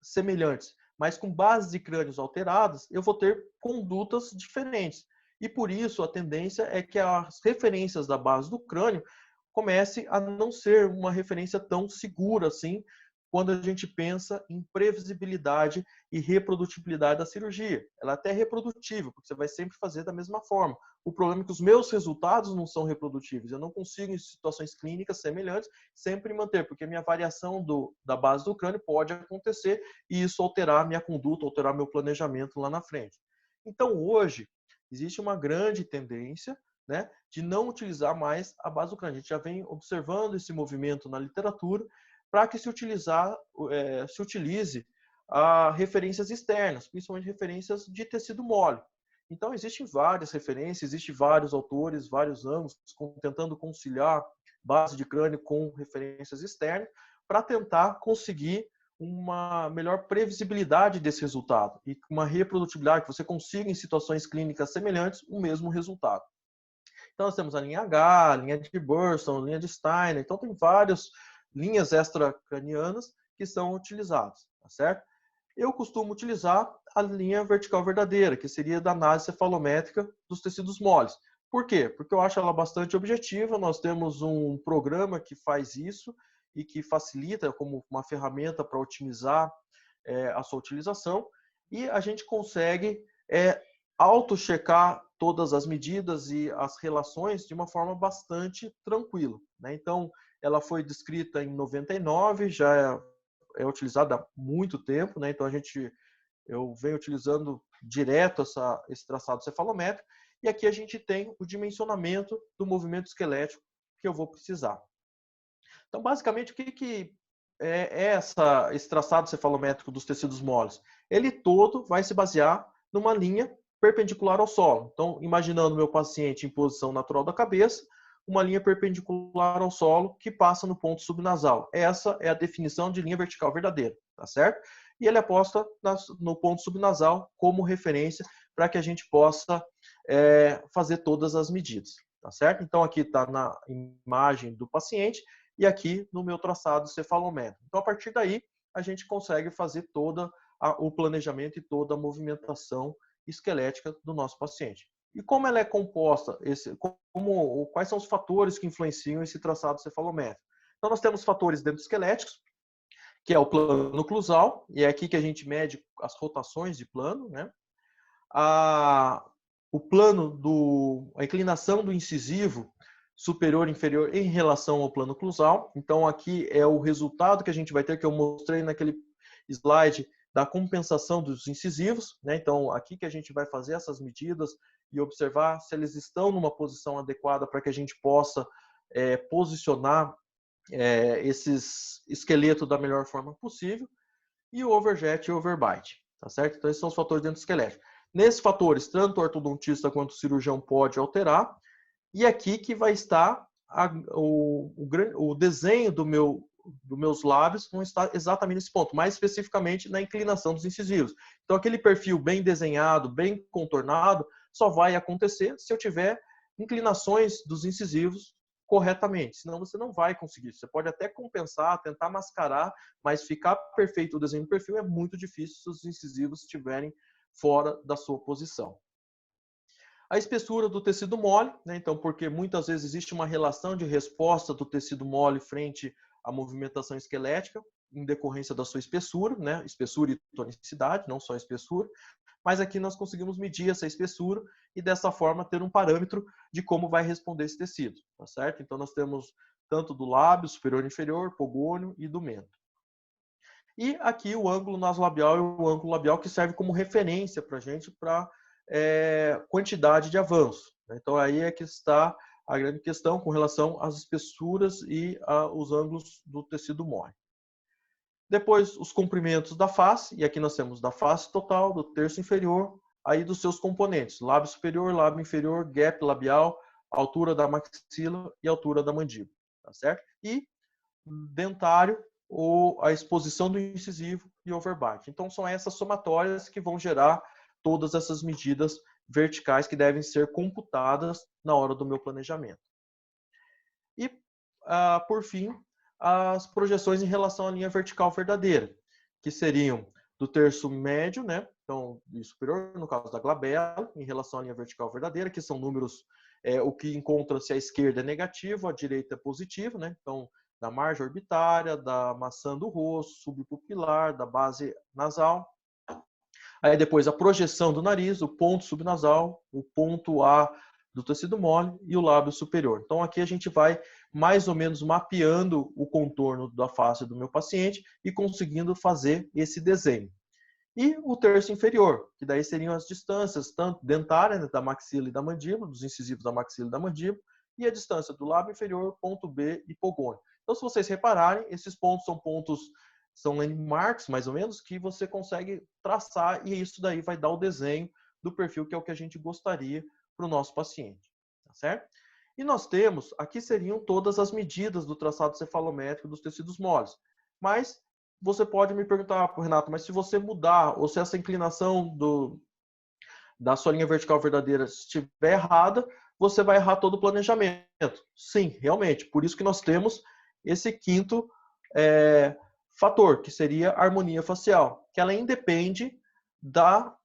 semelhantes, mas com bases de crânios alteradas, eu vou ter condutas diferentes. E por isso a tendência é que as referências da base do crânio comece a não ser uma referência tão segura assim, quando a gente pensa em previsibilidade e reprodutibilidade da cirurgia. Ela é até reprodutível, porque você vai sempre fazer da mesma forma. O problema é que os meus resultados não são reprodutíveis. Eu não consigo, em situações clínicas semelhantes, sempre manter, porque a minha variação da base do crânio pode acontecer e isso alterar minha conduta, alterar meu planejamento lá na frente. Então, hoje, existe uma grande tendência, né, de não utilizar mais a base do crânio. A gente já vem observando esse movimento na literatura para que se utilize referências externas, principalmente referências de tecido mole. Então, existem várias referências, existem vários autores, vários ângulos, tentando conciliar base de crânio com referências externas, para tentar conseguir uma melhor previsibilidade desse resultado e uma reprodutibilidade, que você consiga, em situações clínicas semelhantes, o mesmo resultado. Então, nós temos a linha H, a linha de Burston, a linha de Steiner. Então, tem várias linhas extracranianas que são utilizadas, tá certo? Eu costumo utilizar a linha vertical verdadeira, que seria da análise cefalométrica dos tecidos moles. Por quê? Porque eu acho ela bastante objetiva, nós temos um programa que faz isso e que facilita como uma ferramenta para otimizar a sua utilização, e a gente consegue auto-checar todas as medidas e as relações de uma forma bastante tranquila, né? Então, ela foi descrita em 99, já é utilizada há muito tempo, né? Então, eu venho utilizando direto esse traçado cefalométrico, e aqui a gente tem o dimensionamento do movimento esquelético que eu vou precisar. Então, basicamente, o que é esse traçado cefalométrico dos tecidos moles? Ele todo vai se basear numa linha perpendicular ao solo. Então, imaginando meu paciente em posição natural da cabeça, uma linha perpendicular ao solo que passa no ponto subnasal. Essa é a definição de linha vertical verdadeira, tá certo? E ele aposta no ponto subnasal como referência para que a gente possa fazer todas as medidas, tá certo? Então, aqui está na imagem do paciente e aqui no meu traçado cefalométrico. Então, a partir daí, a gente consegue fazer todo o planejamento e toda a movimentação esquelética do nosso paciente. E como ela é composta, quais são os fatores que influenciam esse traçado cefalométrico? Então, nós temos fatores dentro-esqueléticos, que é o plano oclusal, e é aqui que a gente mede as rotações de plano, né? O plano a inclinação do incisivo superior e inferior em relação ao plano oclusal. Então, aqui é o resultado que a gente vai ter, que eu mostrei naquele slide da compensação dos incisivos, né? Então, aqui que a gente vai fazer essas medidas e observar se eles estão numa posição adequada para que a gente possa posicionar esses esqueletos da melhor forma possível, e o overjet e o overbite, tá certo? Então, esses são os fatores dentro do esqueleto. Nesses fatores, tanto o ortodontista quanto o cirurgião pode alterar, e aqui que vai estar o desenho dos meus lábios vão estar exatamente nesse ponto, mais especificamente na inclinação dos incisivos. Então, aquele perfil bem desenhado, bem contornado, só vai acontecer se eu tiver inclinações dos incisivos corretamente, senão você não vai conseguir. Você pode até compensar, tentar mascarar, mas ficar perfeito o desenho do perfil é muito difícil se os incisivos estiverem fora da sua posição. A espessura do tecido mole, né? Então, porque muitas vezes existe uma relação de resposta do tecido mole frente à movimentação esquelética, em decorrência da sua espessura, né? Espessura e tonicidade, não só espessura. Mas aqui nós conseguimos medir essa espessura e dessa forma ter um parâmetro de como vai responder esse tecido, tá certo? Então nós temos tanto do lábio superior e inferior, pogônio e do mento. E aqui o ângulo nasolabial e o ângulo labial que serve como referência para a gente para quantidade de avanço. Então aí é que está a grande questão com relação às espessuras e os ângulos do tecido mole. Depois, os comprimentos da face, e aqui nós temos da face total, do terço inferior, aí dos seus componentes, lábio superior, lábio inferior, gap labial, altura da maxila e altura da mandíbula, tá certo? E dentário, ou a exposição do incisivo e overbite. Então, são essas somatórias que vão gerar todas essas medidas verticais que devem ser computadas na hora do meu planejamento. E, por fim, as projeções em relação à linha vertical verdadeira, que seriam do terço médio, né? Então, e superior, no caso da glabela, em relação à linha vertical verdadeira, que são números, o que encontra-se à esquerda é negativo, à direita é positivo, né? Então, da margem orbitária, da maçã do rosto, subpupilar, da base nasal. Aí depois a projeção do nariz, o ponto subnasal, o ponto A do tecido mole e o lábio superior. Então aqui a gente vai mais ou menos mapeando o contorno da face do meu paciente e conseguindo fazer esse desenho. E o terço inferior, que daí seriam as distâncias, tanto dentária, né, da maxila e da mandíbula, dos incisivos da maxila e da mandíbula, e a distância do lábio inferior, ponto B e pogônio. Então, se vocês repararem, esses pontos são landmarks, mais ou menos, que você consegue traçar e isso daí vai dar o desenho do perfil que é o que a gente gostaria para o nosso paciente, tá certo? E nós temos, aqui seriam todas as medidas do traçado cefalométrico dos tecidos moles, mas você pode me perguntar, Renato, mas se você mudar, ou se essa inclinação da sua linha vertical verdadeira estiver errada, você vai errar todo o planejamento. Sim, realmente. Por isso que nós temos esse quinto fator, que seria a harmonia facial, que ela independe da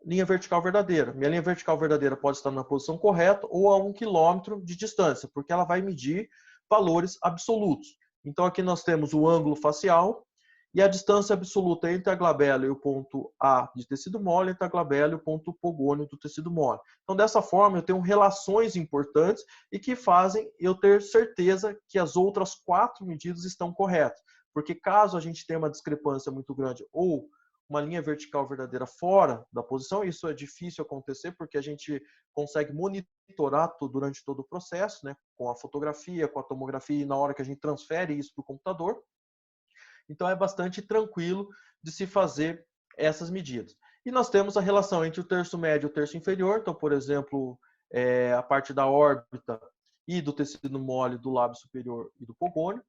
linha vertical verdadeira. Minha linha vertical verdadeira pode estar na posição correta ou a 1 quilômetro de distância, porque ela vai medir valores absolutos. Então, aqui nós temos o ângulo facial e a distância absoluta entre a glabela e o ponto A de tecido mole, entre a glabela e o ponto pogônio do tecido mole. Então, dessa forma, eu tenho relações importantes e que fazem eu ter certeza que as outras 4 medidas estão corretas. Porque caso a gente tenha uma discrepância muito grande ou uma linha vertical verdadeira fora da posição, isso é difícil acontecer porque a gente consegue monitorar durante todo o processo, né, com a fotografia, com a tomografia e na hora que a gente transfere isso para o computador. Então é bastante tranquilo de se fazer essas medidas. E nós temos a relação entre o terço médio e o terço inferior. Então, por exemplo, a parte da órbita e do tecido mole do lábio superior e do pogônio.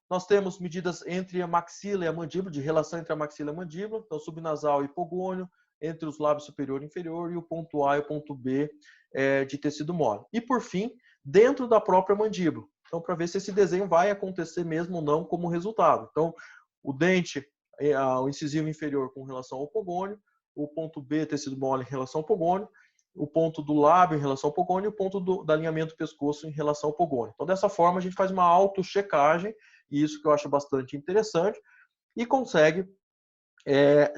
Nós temos medidas entre a maxila e a mandíbula, de relação entre a maxila e a mandíbula, então subnasal e hipogônio, entre os lábios superior e inferior, e o ponto A e o ponto B de tecido mole. E, por fim, dentro da própria mandíbula. Então, para ver se esse desenho vai acontecer mesmo ou não como resultado. Então, o dente, o incisivo inferior com relação ao pogônio, o ponto B, tecido mole, em relação ao pogônio, o ponto do lábio em relação ao pogônio e o ponto do alinhamento do pescoço em relação ao pogônio. Então, dessa forma, a gente faz uma auto-checagem, e isso que eu acho bastante interessante, e consegue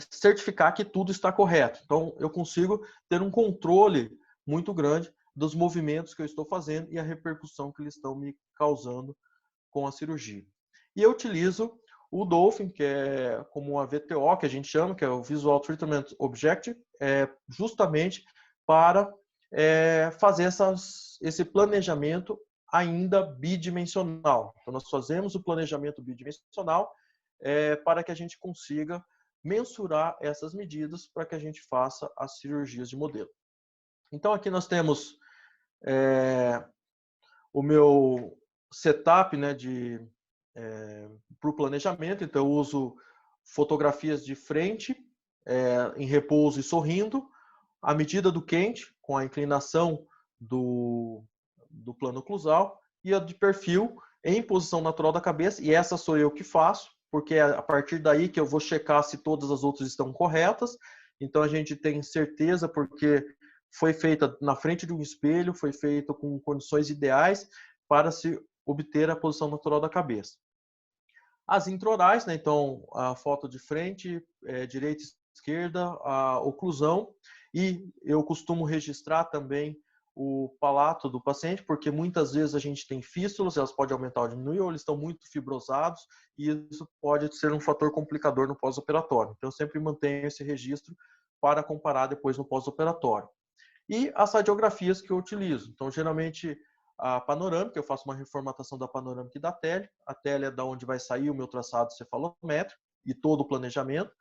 certificar que tudo está correto. Então, eu consigo ter um controle muito grande dos movimentos que eu estou fazendo e a repercussão que eles estão me causando com a cirurgia. E eu utilizo o Dolphin, que é como a VTO, que a gente chama, que é o Visual Treatment Objective, justamente para fazer esse planejamento ainda bidimensional. Então, nós fazemos o planejamento bidimensional para que a gente consiga mensurar essas medidas para que a gente faça as cirurgias de modelo. Então, aqui nós temos o meu setup, né, para o planejamento. Então, eu uso fotografias de frente, em repouso e sorrindo, a medida do quente, com a inclinação do plano oclusal, e a de perfil em posição natural da cabeça, e essa sou eu que faço, porque é a partir daí que eu vou checar se todas as outras estão corretas. Então, a gente tem certeza, porque foi feita na frente de um espelho, foi feita com condições ideais para se obter a posição natural da cabeça. As intraorais, né? Então, a foto de frente, direita e esquerda, a oclusão, e eu costumo registrar também o palato do paciente, porque muitas vezes a gente tem fístulas, elas podem aumentar ou diminuir, ou eles estão muito fibrosados, e isso pode ser um fator complicador no pós-operatório. Então, eu sempre mantenho esse registro para comparar depois no pós-operatório. E as radiografias que eu utilizo. Então, geralmente, a panorâmica, eu faço uma reformatação da panorâmica e da tele. A tele é da onde vai sair o meu traçado cefalométrico e todo o planejamento.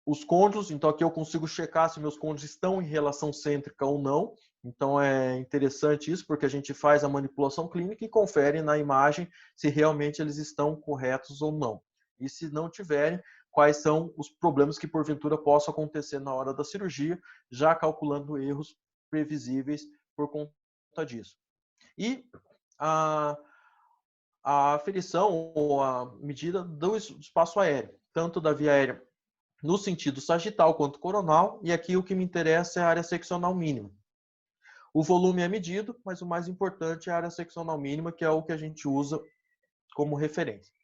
Os côndilos, então aqui eu consigo checar se meus côndilos estão em relação cêntrica ou não. Então é interessante isso, porque a gente faz a manipulação clínica e confere na imagem se realmente eles estão corretos ou não. E se não tiverem, quais são os problemas que porventura possam acontecer na hora da cirurgia, já calculando erros previsíveis por conta disso. E a aferição ou a medida do espaço aéreo, tanto da via aérea no sentido sagital quanto coronal, e aqui o que me interessa é a área seccional mínima. O volume é medido, mas o mais importante é a área seccional mínima, que é o que a gente usa como referência.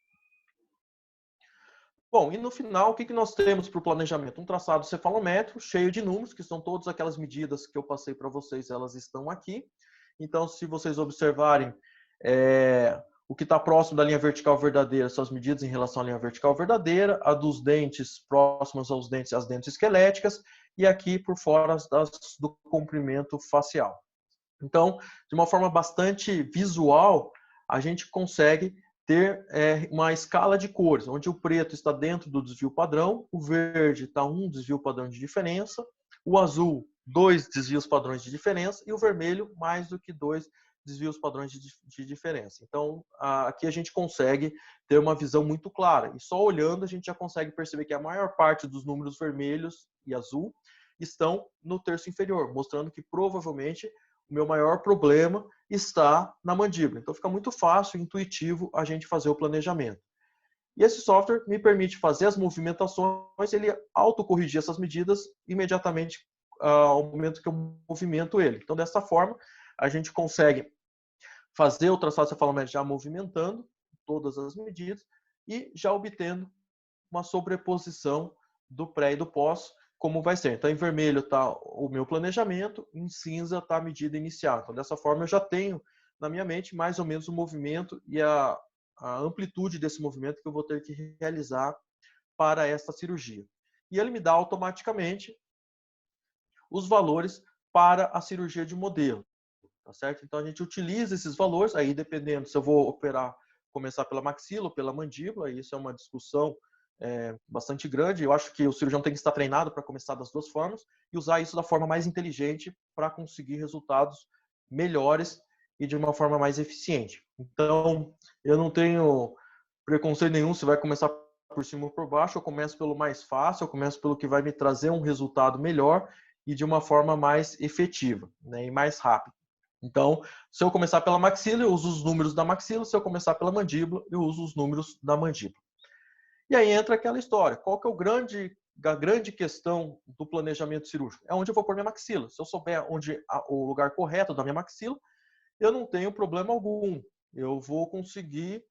Bom, e no final, o que nós temos para o planejamento? Um traçado cefalométrico cheio de números, que são todas aquelas medidas que eu passei para vocês, elas estão aqui. Então, se vocês observarem, o que está próximo da linha vertical verdadeira são as medidas em relação à linha vertical verdadeira, a dos dentes próximos aos dentes, as dentes esqueléticas, e aqui por fora do comprimento facial. Então, de uma forma bastante visual, a gente consegue ter uma escala de cores, onde o preto está dentro do desvio padrão, o verde está um desvio padrão de diferença, o azul, 2 desvios padrões de diferença, e o vermelho, mais do que 2 desvios padrões de diferença. Então, aqui a gente consegue ter uma visão muito clara. E só olhando a gente já consegue perceber que a maior parte dos números vermelhos e azul estão no terço inferior, mostrando que provavelmente o meu maior problema está na mandíbula. Então, fica muito fácil, intuitivo a gente fazer o planejamento. E esse software me permite fazer as movimentações, ele autocorrigir essas medidas imediatamente ao momento que eu movimento ele. Então, dessa forma, a gente consegue fazer o traçado cefalométrico já movimentando todas as medidas e já obtendo uma sobreposição do pré e do pós, como vai ser. Então, em vermelho está o meu planejamento, em cinza está a medida inicial. Então, dessa forma, eu já tenho na minha mente mais ou menos o movimento e a amplitude desse movimento que eu vou ter que realizar para essa cirurgia. E ele me dá automaticamente os valores para a cirurgia de modelo. Tá certo? Então, a gente utiliza esses valores, aí dependendo se eu vou começar pela maxila ou pela mandíbula, isso é uma discussão bastante grande. Eu acho que o cirurgião tem que estar treinado para começar das duas formas e usar isso da forma mais inteligente para conseguir resultados melhores e de uma forma mais eficiente. Então, eu não tenho preconceito nenhum se vai começar por cima ou por baixo. Eu começo pelo mais fácil, eu começo pelo que vai me trazer um resultado melhor e de uma forma mais efetiva, né, e mais rápida. Então, se eu começar pela maxila, eu uso os números da maxila. Se eu começar pela mandíbula, eu uso os números da mandíbula. E aí entra aquela história. Qual que é a grande questão do planejamento cirúrgico? É onde eu vou pôr minha maxila. Se eu souber o lugar correto da minha maxila, eu não tenho problema algum. Eu vou conseguir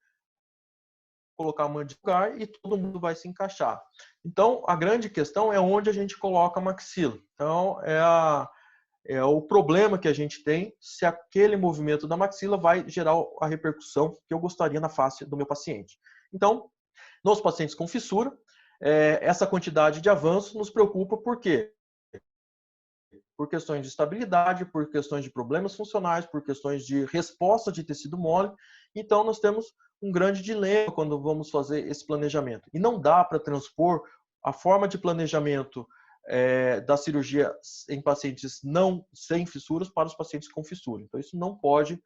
colocar a mandíbula no lugar e todo mundo vai se encaixar. Então, a grande questão é onde a gente coloca a maxila. Então, é o problema que a gente tem se aquele movimento da maxila vai gerar a repercussão que eu gostaria na face do meu paciente. Então, nos pacientes com fissura, essa quantidade de avanço nos preocupa. Por quê? Por questões de estabilidade, por questões de problemas funcionais, por questões de resposta de tecido mole. Então, nós temos um grande dilema quando vamos fazer esse planejamento. E não dá para transpor a forma de planejamento da cirurgia em pacientes sem fissuras para os pacientes com fissura. Então, isso não pode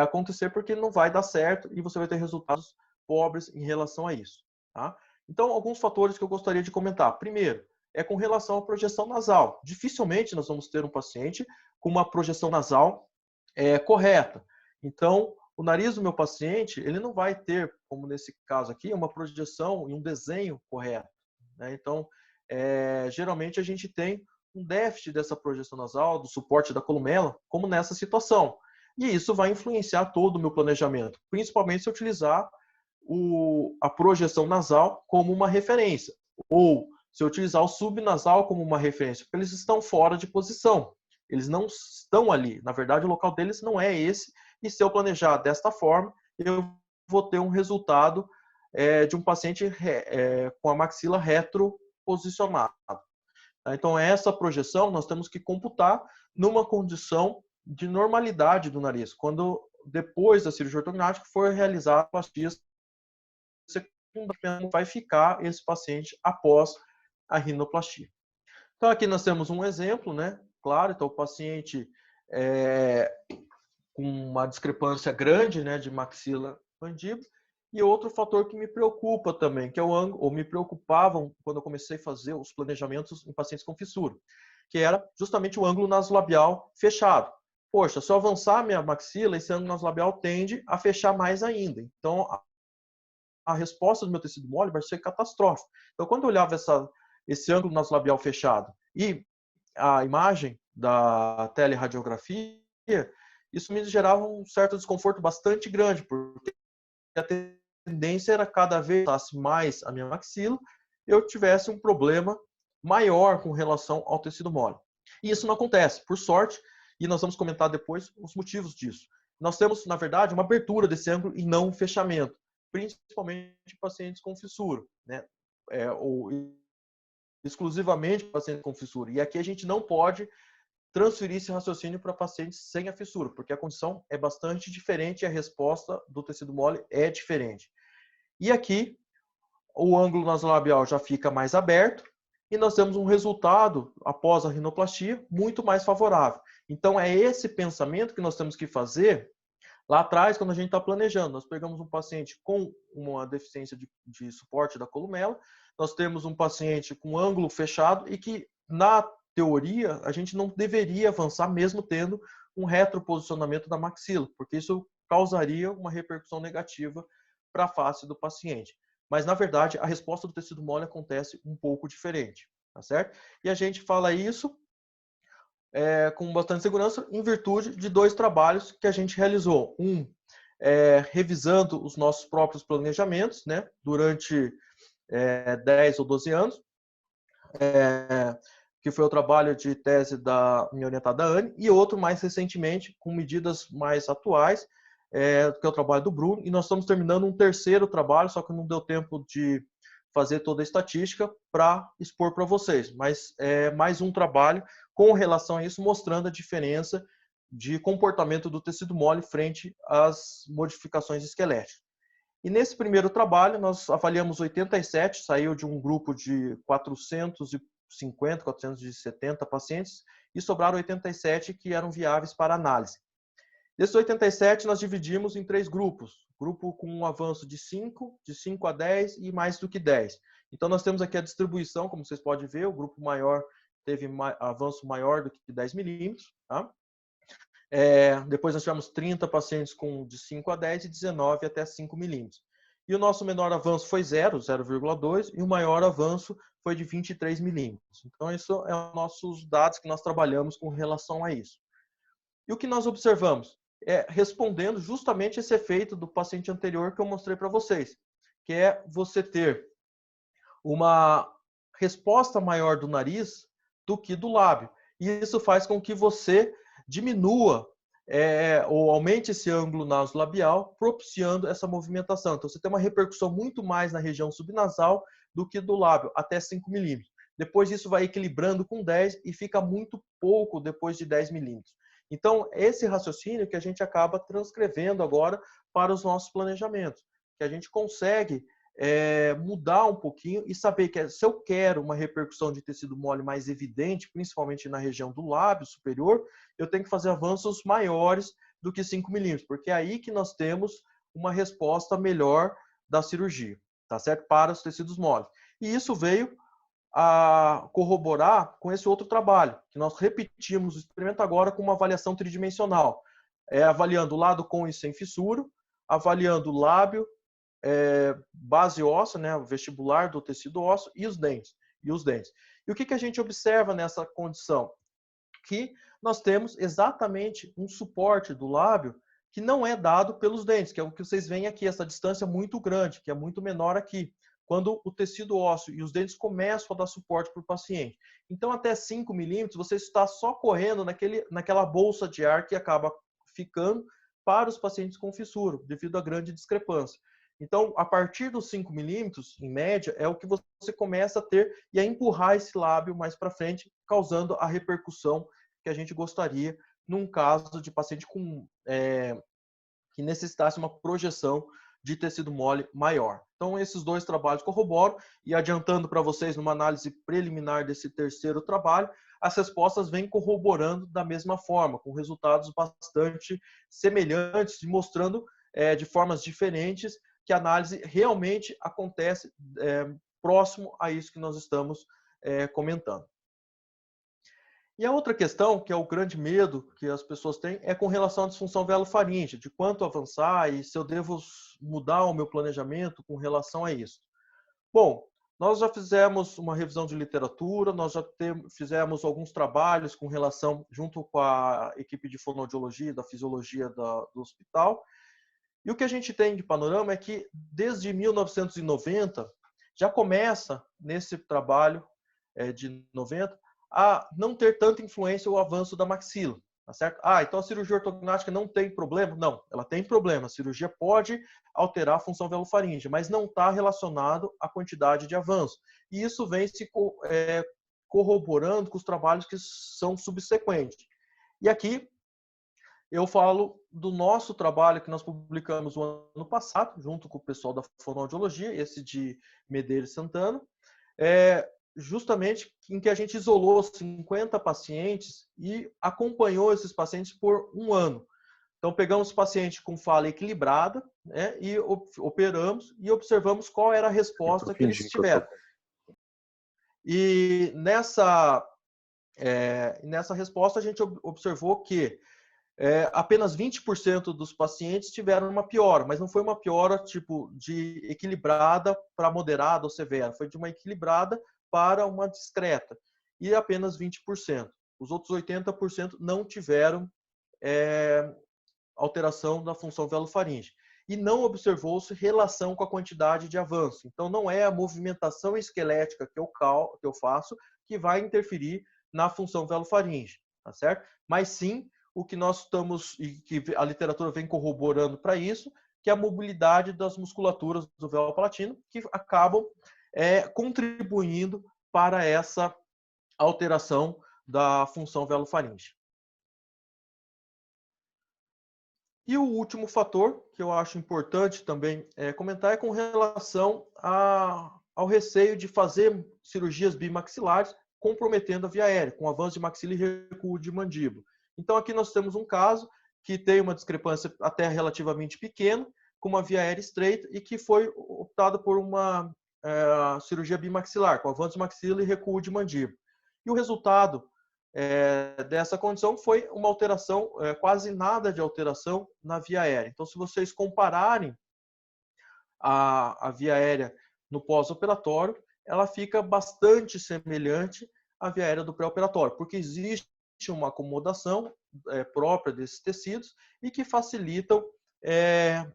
acontecer porque não vai dar certo e você vai ter resultados pobres em relação a isso. Tá? Então, alguns fatores que eu gostaria de comentar. Primeiro, é com relação à projeção nasal. Dificilmente nós vamos ter um paciente com uma projeção nasal correta. Então, o nariz do meu paciente, ele não vai ter, como nesse caso aqui, uma projeção e um desenho correto. Né? Então, geralmente a gente tem um déficit dessa projeção nasal, do suporte da columela, como nessa situação. E isso vai influenciar todo o meu planejamento, principalmente se eu utilizar a projeção nasal como uma referência, ou se eu utilizar o subnasal como uma referência, porque eles estão fora de posição, eles não estão ali, na verdade o local deles não é esse, e se eu planejar desta forma, eu vou ter um resultado de um paciente com a maxila retroposicionada. Então, essa projeção nós temos que computar numa condição de normalidade do nariz, quando depois da cirurgia ortognática for realizada a plastia secundária, vai ficar esse paciente após a rinoplastia. Então, aqui nós temos um exemplo, né? Claro, então o paciente com uma discrepância grande, né, de maxila mandíbula. E outro fator que me preocupa também, que é o ângulo, ou me preocupavam quando eu comecei a fazer os planejamentos em pacientes com fissura, que era justamente o ângulo nasolabial fechado. Poxa, se eu avançar minha maxila, esse ângulo nasolabial tende a fechar mais ainda. Então, a resposta do meu tecido mole vai ser catastrófica. Então, quando eu olhava esse ângulo nasolabial fechado e a imagem da teleradiografia, isso me gerava um certo desconforto bastante grande, porque a tendência era cada vez mais a minha maxila, eu tivesse um problema maior com relação ao tecido mole. E isso não acontece, por sorte, e nós vamos comentar depois os motivos disso. Nós temos, na verdade, uma abertura desse ângulo e não um fechamento, principalmente em pacientes com fissura, né? Ou exclusivamente pacientes com fissura. E aqui a gente não pode transferir esse raciocínio para pacientes sem a fissura, porque a condição é bastante diferente e a resposta do tecido mole é diferente. E aqui, o ângulo nasolabial já fica mais aberto e nós temos um resultado, após a rinoplastia, muito mais favorável. Então, é esse pensamento que nós temos que fazer lá atrás, quando a gente está planejando. Nós pegamos um paciente com uma deficiência de suporte da columela, nós temos um paciente com ângulo fechado e que, na teoria, a gente não deveria avançar mesmo tendo um retroposicionamento da maxila, porque isso causaria uma repercussão negativa para a face do paciente. Mas, na verdade, a resposta do tecido mole acontece um pouco diferente, tá certo? E a gente fala isso com bastante segurança em virtude de dois trabalhos que a gente realizou. Um, revisando os nossos próprios planejamentos, né, durante 10 ou 12 anos, que foi o trabalho de tese da minha orientada Anne, e outro mais recentemente, com medidas mais atuais, que é o trabalho do Bruno, e nós estamos terminando um terceiro trabalho, só que não deu tempo de fazer toda a estatística para expor para vocês, mas é mais um trabalho com relação a isso, mostrando a diferença de comportamento do tecido mole frente às modificações esqueléticas. E nesse primeiro trabalho, nós avaliamos 87, saiu de um grupo de 450, 470 pacientes, e sobraram 87 que eram viáveis para análise. Desses 87, nós dividimos em 3 grupos. Grupo com um avanço de 5 a 10 e mais do que 10. Então, nós temos aqui a distribuição, como vocês podem ver, o grupo maior teve avanço maior do que 10 milímetros. Tá? Depois nós tivemos 30 pacientes com de 5 a 10 e 19 até 5 milímetros. E o nosso menor avanço foi 0,2, e o maior avanço foi de 23 milímetros. Então, isso é os nossos dados que nós trabalhamos com relação a isso. E o que nós observamos? Respondendo justamente esse efeito do paciente anterior que eu mostrei para vocês, que é você ter uma resposta maior do nariz do que do lábio. E isso faz com que você diminua ou aumente esse ângulo nasolabial, propiciando essa movimentação. Então, você tem uma repercussão muito mais na região subnasal do que do lábio, até 5 milímetros. Depois isso vai equilibrando com 10 e fica muito pouco depois de 10 milímetros. Então, esse raciocínio que a gente acaba transcrevendo agora para os nossos planejamentos, que a gente consegue mudar um pouquinho e saber que se eu quero uma repercussão de tecido mole mais evidente, principalmente na região do lábio superior, eu tenho que fazer avanços maiores do que 5 milímetros, porque é aí que nós temos uma resposta melhor da cirurgia, tá certo? Para os tecidos moles. E isso veio a corroborar com esse outro trabalho, que nós repetimos o experimento agora com uma avaliação tridimensional, avaliando o lado com e sem fissura, avaliando o lábio, base óssea, né, o vestibular do tecido ósseo e os dentes. E o que a gente observa nessa condição? Que nós temos exatamente um suporte do lábio que não é dado pelos dentes, que é o que vocês veem aqui, essa distância muito grande, que é muito menor aqui, quando o tecido ósseo e os dentes começam a dar suporte para o paciente. Então, até 5 milímetros, você está só correndo naquela bolsa de ar que acaba ficando para os pacientes com fissura, devido à grande discrepância. Então, a partir dos 5 milímetros, em média, é o que você começa a ter e a empurrar esse lábio mais para frente, causando a repercussão que a gente gostaria num caso de paciente que necessitasse uma projeção de tecido mole maior. Então, esses 2 trabalhos corroboram, e adiantando para vocês numa análise preliminar desse terceiro trabalho, as respostas vêm corroborando da mesma forma, com resultados bastante semelhantes, mostrando de formas diferentes que a análise realmente acontece próximo a isso que nós estamos comentando. E a outra questão, que é o grande medo que as pessoas têm, é com relação à disfunção velofaríngea, de quanto avançar e se eu devo mudar o meu planejamento com relação a isso. Bom, nós já fizemos uma revisão de literatura, nós já fizemos alguns trabalhos com relação, junto com a equipe de fonoaudiologia e da fisiologia do hospital, e o que a gente tem de panorama é que, desde 1990, já começa, nesse trabalho de 90, a não ter tanta influência o avanço da maxila. Tá certo? Então a cirurgia ortognática não tem problema? Não, ela tem problema. A cirurgia pode alterar a função velofaríngea, mas não está relacionado à quantidade de avanço. E isso vem se corroborando com os trabalhos que são subsequentes. E aqui eu falo do nosso trabalho que nós publicamos no ano passado, junto com o pessoal da fonoaudiologia, esse de Medeiros Santana, justamente em que a gente isolou 50 pacientes e acompanhou esses pacientes por 1 ano. Então, pegamos pacientes com fala equilibrada, né, e operamos e observamos qual era a resposta que eles tiveram. E nessa resposta, a gente observou que apenas 20% dos pacientes tiveram uma piora, mas não foi uma piora tipo de equilibrada para moderada ou severa, foi de uma equilibrada para uma discreta, e apenas 20%. Os outros 80% não tiveram alteração da função velofaríngea. E não observou-se relação com a quantidade de avanço. Então, não é a movimentação esquelética que eu faço que vai interferir na função velofaríngea, tá certo? Mas sim o que nós estamos, e que a literatura vem corroborando para isso, que é a mobilidade das musculaturas do véolo palatino, que acabam contribuindo para essa alteração da função velofaríngea. E o último fator que eu acho importante também comentar é com relação ao receio de fazer cirurgias bimaxilares comprometendo a via aérea, com avanço de maxila e recuo de mandíbula. Então, aqui nós temos um caso que tem uma discrepância até relativamente pequena, com uma via aérea estreita e que foi optado por uma cirurgia bimaxilar, com avanço de maxila e recuo de mandíbula. E o resultado dessa condição foi uma alteração, quase nada de alteração na via aérea. Então, se vocês compararem a via aérea no pós-operatório, ela fica bastante semelhante à via aérea do pré-operatório, porque existe uma acomodação própria desses tecidos e que facilitam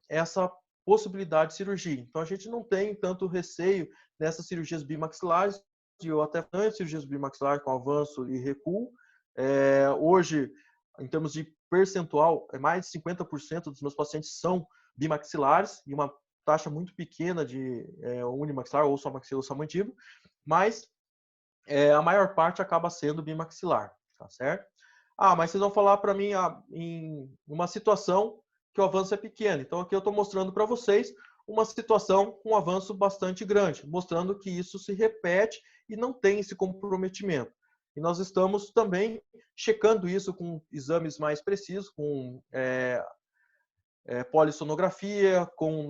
essa possibilidade de cirurgia. Então, a gente não tem tanto receio nessas cirurgias bimaxilares, ou até antes cirurgias bimaxilares com avanço e recuo. Hoje, em termos de percentual, mais de 50% dos meus pacientes são bimaxilares, e uma taxa muito pequena de unimaxilar, ou só maxila ou só mandíbula, mas a maior parte acaba sendo bimaxilar, tá certo? Mas vocês vão falar para mim em uma situação que o avanço é pequeno. Então, aqui eu estou mostrando para vocês uma situação com um avanço bastante grande, mostrando que isso se repete e não tem esse comprometimento. E nós estamos também checando isso com exames mais precisos, com polissonografia, com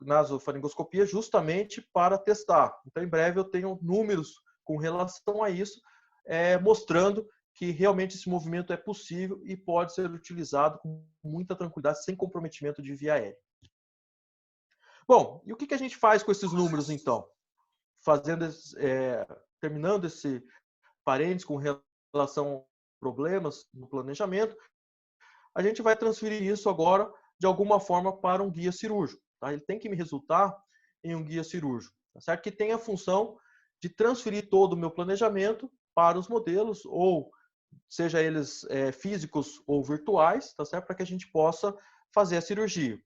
nasofaringoscopia, justamente para testar. Então, em breve eu tenho números com relação a isso, mostrando que realmente esse movimento é possível e pode ser utilizado com muita tranquilidade, sem comprometimento de via aérea. Bom, e o que a gente faz com esses números, então? Terminando esse parênteses com relação a problemas no planejamento, a gente vai transferir isso agora, de alguma forma, para um guia cirúrgico. Tá? Ele tem que me resultar em um guia cirúrgico, tá certo? Que tem a função de transferir todo o meu planejamento para os modelos, ou seja eles físicos ou virtuais, tá certo? Para que a gente possa fazer a cirurgia.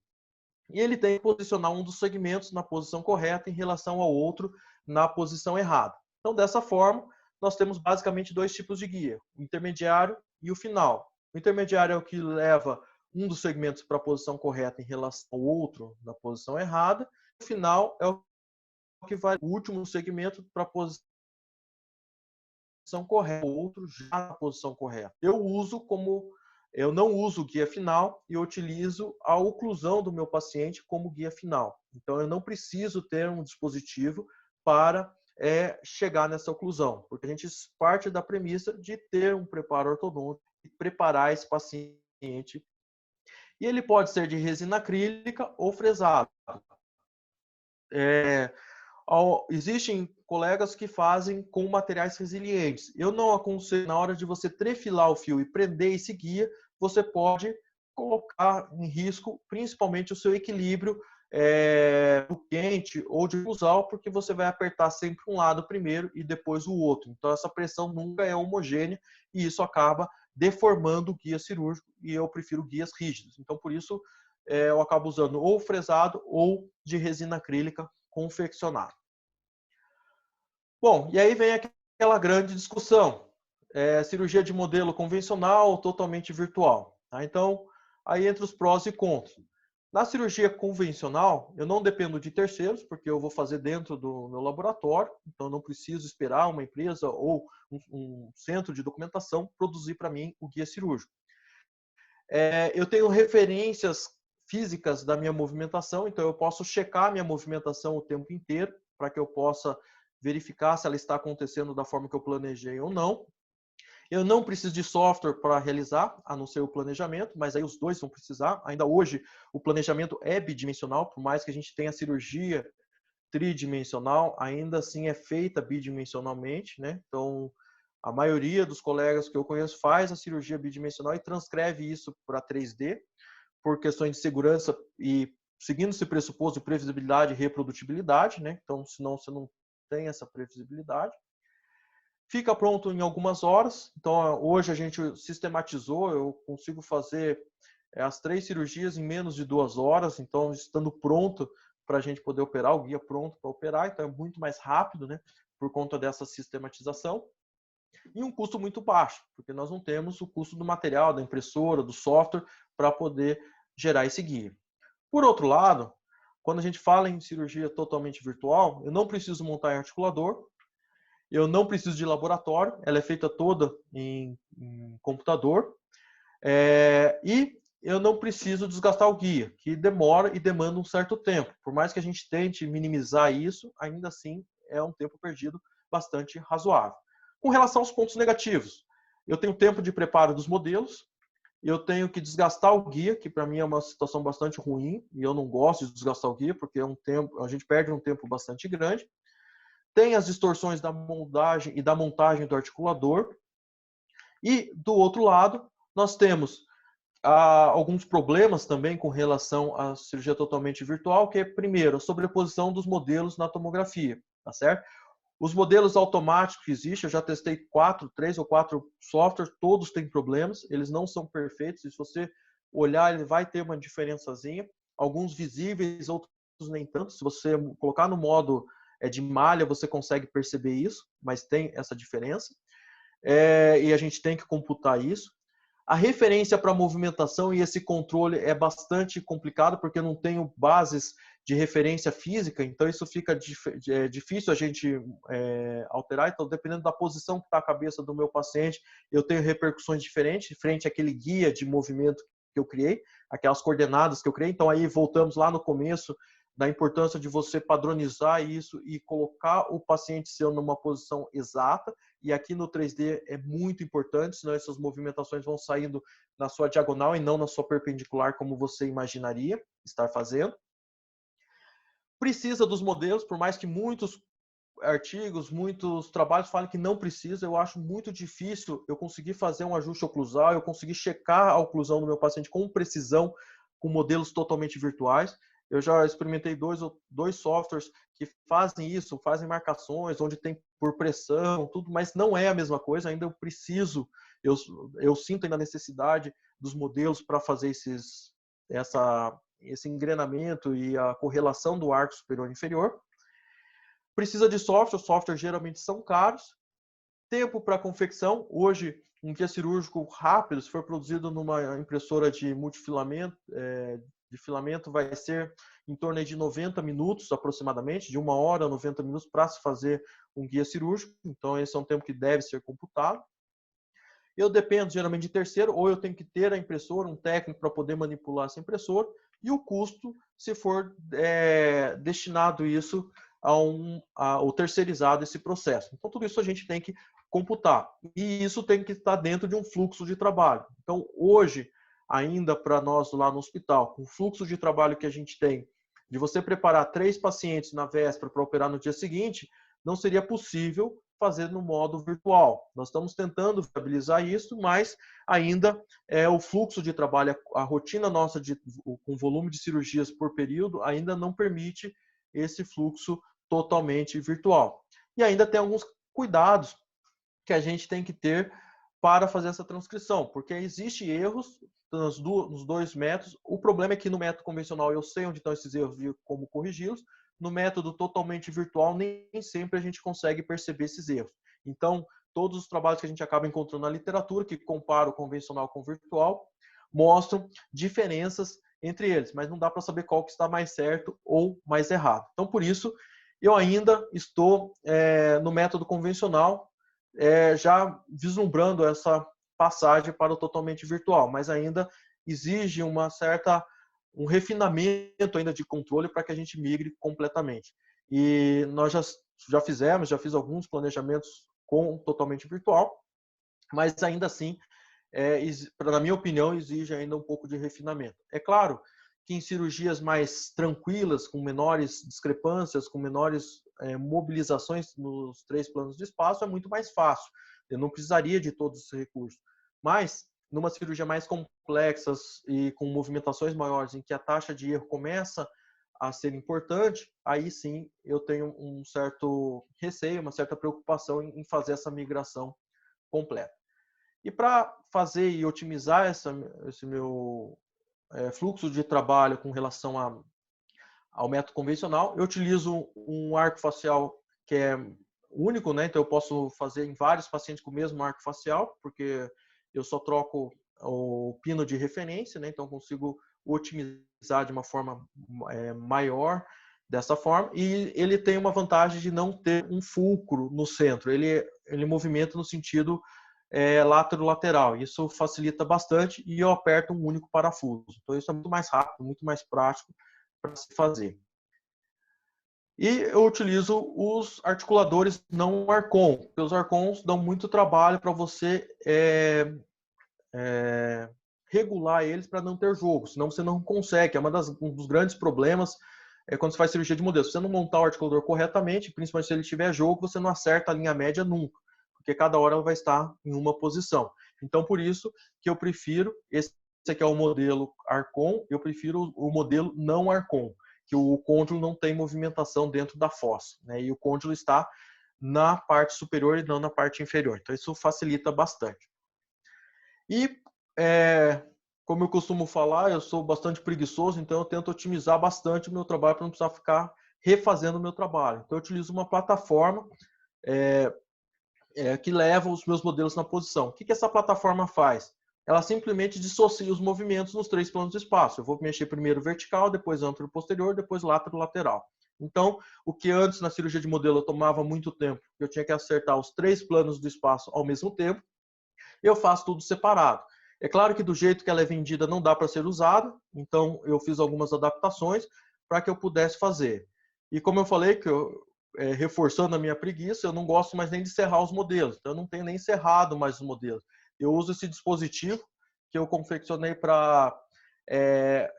E ele tem que posicionar um dos segmentos na posição correta em relação ao outro na posição errada. Então, dessa forma, nós temos basicamente dois tipos de guia, o intermediário e o final. O intermediário é o que leva um dos segmentos para a posição correta em relação ao outro na posição errada. O final é o que vai o último segmento para a posição correta, o outro já na posição correta. Eu não uso o guia final e eu utilizo a oclusão do meu paciente como guia final. Então, eu não preciso ter um dispositivo para chegar nessa oclusão, porque a gente parte da premissa de ter um preparo ortodôntico e preparar esse paciente. E ele pode ser de resina acrílica ou fresado. Existem colegas que fazem com materiais resilientes. Eu não aconselho, na hora de você trefilar o fio e prender esse guia, você pode colocar em risco, principalmente, o seu equilíbrio do quente ou de usar, porque você vai apertar sempre um lado primeiro e depois o outro. Então, essa pressão nunca é homogênea e isso acaba deformando o guia cirúrgico, e eu prefiro guias rígidos. Então, por isso, eu acabo usando ou fresado ou de resina acrílica confeccionado. Bom, e aí vem aquela grande discussão. Cirurgia de modelo convencional ou totalmente virtual? Tá? Então, aí entra os prós e contras. Na cirurgia convencional, eu não dependo de terceiros, porque eu vou fazer dentro do meu laboratório, então não preciso esperar uma empresa ou um centro de documentação produzir para mim o guia cirúrgico. Eu tenho referências físicas da minha movimentação, então eu posso checar a minha movimentação o tempo inteiro, para que eu possa verificar se ela está acontecendo da forma que eu planejei ou não. Eu não preciso de software para realizar, a não ser o planejamento, mas aí os dois vão precisar. Ainda hoje, o planejamento é bidimensional, por mais que a gente tenha cirurgia tridimensional, ainda assim é feita bidimensionalmente, né? Então, a maioria dos colegas que eu conheço faz a cirurgia bidimensional e transcreve isso para 3D, por questões de segurança e seguindo esse pressuposto de previsibilidade e reprodutibilidade, né? Então, senão você não tem essa previsibilidade. Fica pronto em algumas horas. Então, hoje a gente sistematizou, eu consigo fazer as 3 cirurgias em menos de 2 horas, então estando pronto para a gente poder operar, o guia pronto para operar, então é muito mais rápido, né? Por conta dessa sistematização. e um custo muito baixo, porque nós não temos o custo do material, da impressora, do software, para poder gerar esse guia. Por outro lado, quando a gente fala em cirurgia totalmente virtual, eu não preciso montar em articulador, eu não preciso de laboratório, ela é feita toda em computador, e eu não preciso desgastar o guia, que demora e demanda um certo tempo. Por mais que a gente tente minimizar isso, ainda assim é um tempo perdido bastante razoável. Com relação aos pontos negativos, eu tenho tempo de preparo dos modelos, eu tenho que desgastar o guia, que para mim é uma situação bastante ruim, e eu não gosto de desgastar o guia, porque é um tempo, a gente perde um tempo bastante grande. Tem as distorções da moldagem e da montagem do articulador. E, do outro lado, nós temos alguns problemas também com relação à cirurgia totalmente virtual, que é, primeiro, a sobreposição dos modelos na tomografia, tá certo? Os modelos automáticos que existem, eu já testei 3 ou 4 softwares, todos têm problemas, eles não são perfeitos, e se você olhar, ele vai ter uma diferençazinha, alguns visíveis, outros nem tanto. Se você colocar no modo de malha, você consegue perceber isso, mas tem essa diferença, e a gente tem que computar isso. A referência para movimentação e esse controle é bastante complicado, porque eu não tenho bases de referência física, então isso fica difícil a gente alterar. Então, dependendo da posição que está a cabeça do meu paciente, eu tenho repercussões diferentes frente àquele guia de movimento que eu criei, aquelas coordenadas que eu criei. Então, aí voltamos lá no começo da importância de você padronizar isso e colocar o paciente seu numa posição exata. E aqui no 3D é muito importante, senão essas movimentações vão saindo na sua diagonal e não na sua perpendicular, como você imaginaria estar fazendo. Precisa dos modelos, por mais que muitos artigos, muitos trabalhos falem que não precisa, eu acho muito difícil eu conseguir fazer um ajuste oclusal, eu conseguir checar a oclusão do meu paciente com precisão, com modelos totalmente virtuais. Eu já experimentei dois softwares que fazem isso, fazem marcações, onde tem por pressão, tudo, mas não é a mesma coisa. Ainda eu preciso, eu sinto ainda a necessidade dos modelos para fazer esse engrenamento e a correlação do arco superior e inferior. Precisa de software, os softwares geralmente são caros. Tempo para confecção, hoje um guia cirúrgico rápido, se for produzido numa impressora de multifilamento, de filamento, vai ser em torno de 90 minutos aproximadamente, de 1 hora a 90 minutos para se fazer um guia cirúrgico. Então esse é um tempo que deve ser computado. Eu dependo geralmente de terceiro, ou eu tenho que ter a impressora, um técnico para poder manipular essa impressora, e o custo, se for destinado isso ao terceirizado esse processo. Então tudo isso a gente tem que computar, e isso tem que estar dentro de um fluxo de trabalho. Então hoje, ainda para nós lá no hospital, com o fluxo de trabalho que a gente tem, de você preparar 3 pacientes na véspera para operar no dia seguinte, não seria possível fazer no modo virtual. Nós estamos tentando viabilizar isso, mas ainda o fluxo de trabalho, a rotina nossa com volume de cirurgias por período ainda não permite esse fluxo totalmente virtual. E ainda tem alguns cuidados que a gente tem que ter para fazer essa transcrição, porque existem erros nos 2 métodos. O problema é que no método convencional eu sei onde estão esses erros e como corrigi-los. No método totalmente virtual, nem sempre a gente consegue perceber esses erros. Então, todos os trabalhos que a gente acaba encontrando na literatura, que compara o convencional com o virtual, mostram diferenças entre eles, mas não dá para saber qual que está mais certo ou mais errado. Então, por isso, eu ainda estou no método convencional, já vislumbrando essa passagem para o totalmente virtual, mas ainda exige um refinamento ainda de controle para que a gente migre completamente. E nós já fiz alguns planejamentos com totalmente virtual, mas ainda assim, na minha opinião, exige ainda um pouco de refinamento. É claro que em cirurgias mais tranquilas, com menores discrepâncias, com menores mobilizações nos 3 planos de espaço, é muito mais fácil. Eu não precisaria de todos esses recursos. Mas, numa cirurgia mais complexa e com movimentações maiores, em que a taxa de erro começa a ser importante, aí sim eu tenho um certo receio, uma certa preocupação em fazer essa migração completa. E para fazer e otimizar esse meu fluxo de trabalho com relação ao método convencional, eu utilizo um arco facial que é único, né? Então eu posso fazer em vários pacientes com o mesmo arco facial, porque eu só troco o pino de referência, né? Então eu consigo otimizar de uma forma maior dessa forma. E ele tem uma vantagem de não ter um fulcro no centro. Ele movimenta no sentido lateral. Isso facilita bastante e eu aperto um único parafuso. Então isso é muito mais rápido, muito mais prático para se fazer. E eu utilizo os articuladores não Arcon, porque os Arcons dão muito trabalho para você regular eles para não ter jogo, senão você não consegue. É um dos grandes problemas quando você faz cirurgia de modelo. Se você não montar o articulador corretamente, principalmente se ele tiver jogo, você não acerta a linha média nunca, porque cada hora ela vai estar em uma posição. Então, por isso que eu prefiro, esse aqui é o modelo Arcon, eu prefiro o modelo não Arcon, que o côndilo não tem movimentação dentro da fossa, né? E o côndilo está na parte superior e não na parte inferior. Então, isso facilita bastante. E, como eu costumo falar, eu sou bastante preguiçoso, então eu tento otimizar bastante o meu trabalho para não precisar ficar refazendo o meu trabalho. Então, eu utilizo uma plataforma que leva os meus modelos na posição. O que essa plataforma faz? Ela simplesmente dissocia os movimentos nos 3 planos de espaço. Eu vou mexer primeiro vertical, depois antero-posterior, depois lateral. Então, o que antes na cirurgia de modelo eu tomava muito tempo, eu tinha que acertar os 3 planos do espaço ao mesmo tempo, eu faço tudo separado. É claro que do jeito que ela é vendida não dá para ser usada, então eu fiz algumas adaptações para que eu pudesse fazer. E como eu falei, reforçando a minha preguiça, eu não gosto mais nem de serrar os modelos, então eu não tenho nem serrado mais os modelos. Eu uso esse dispositivo que eu confeccionei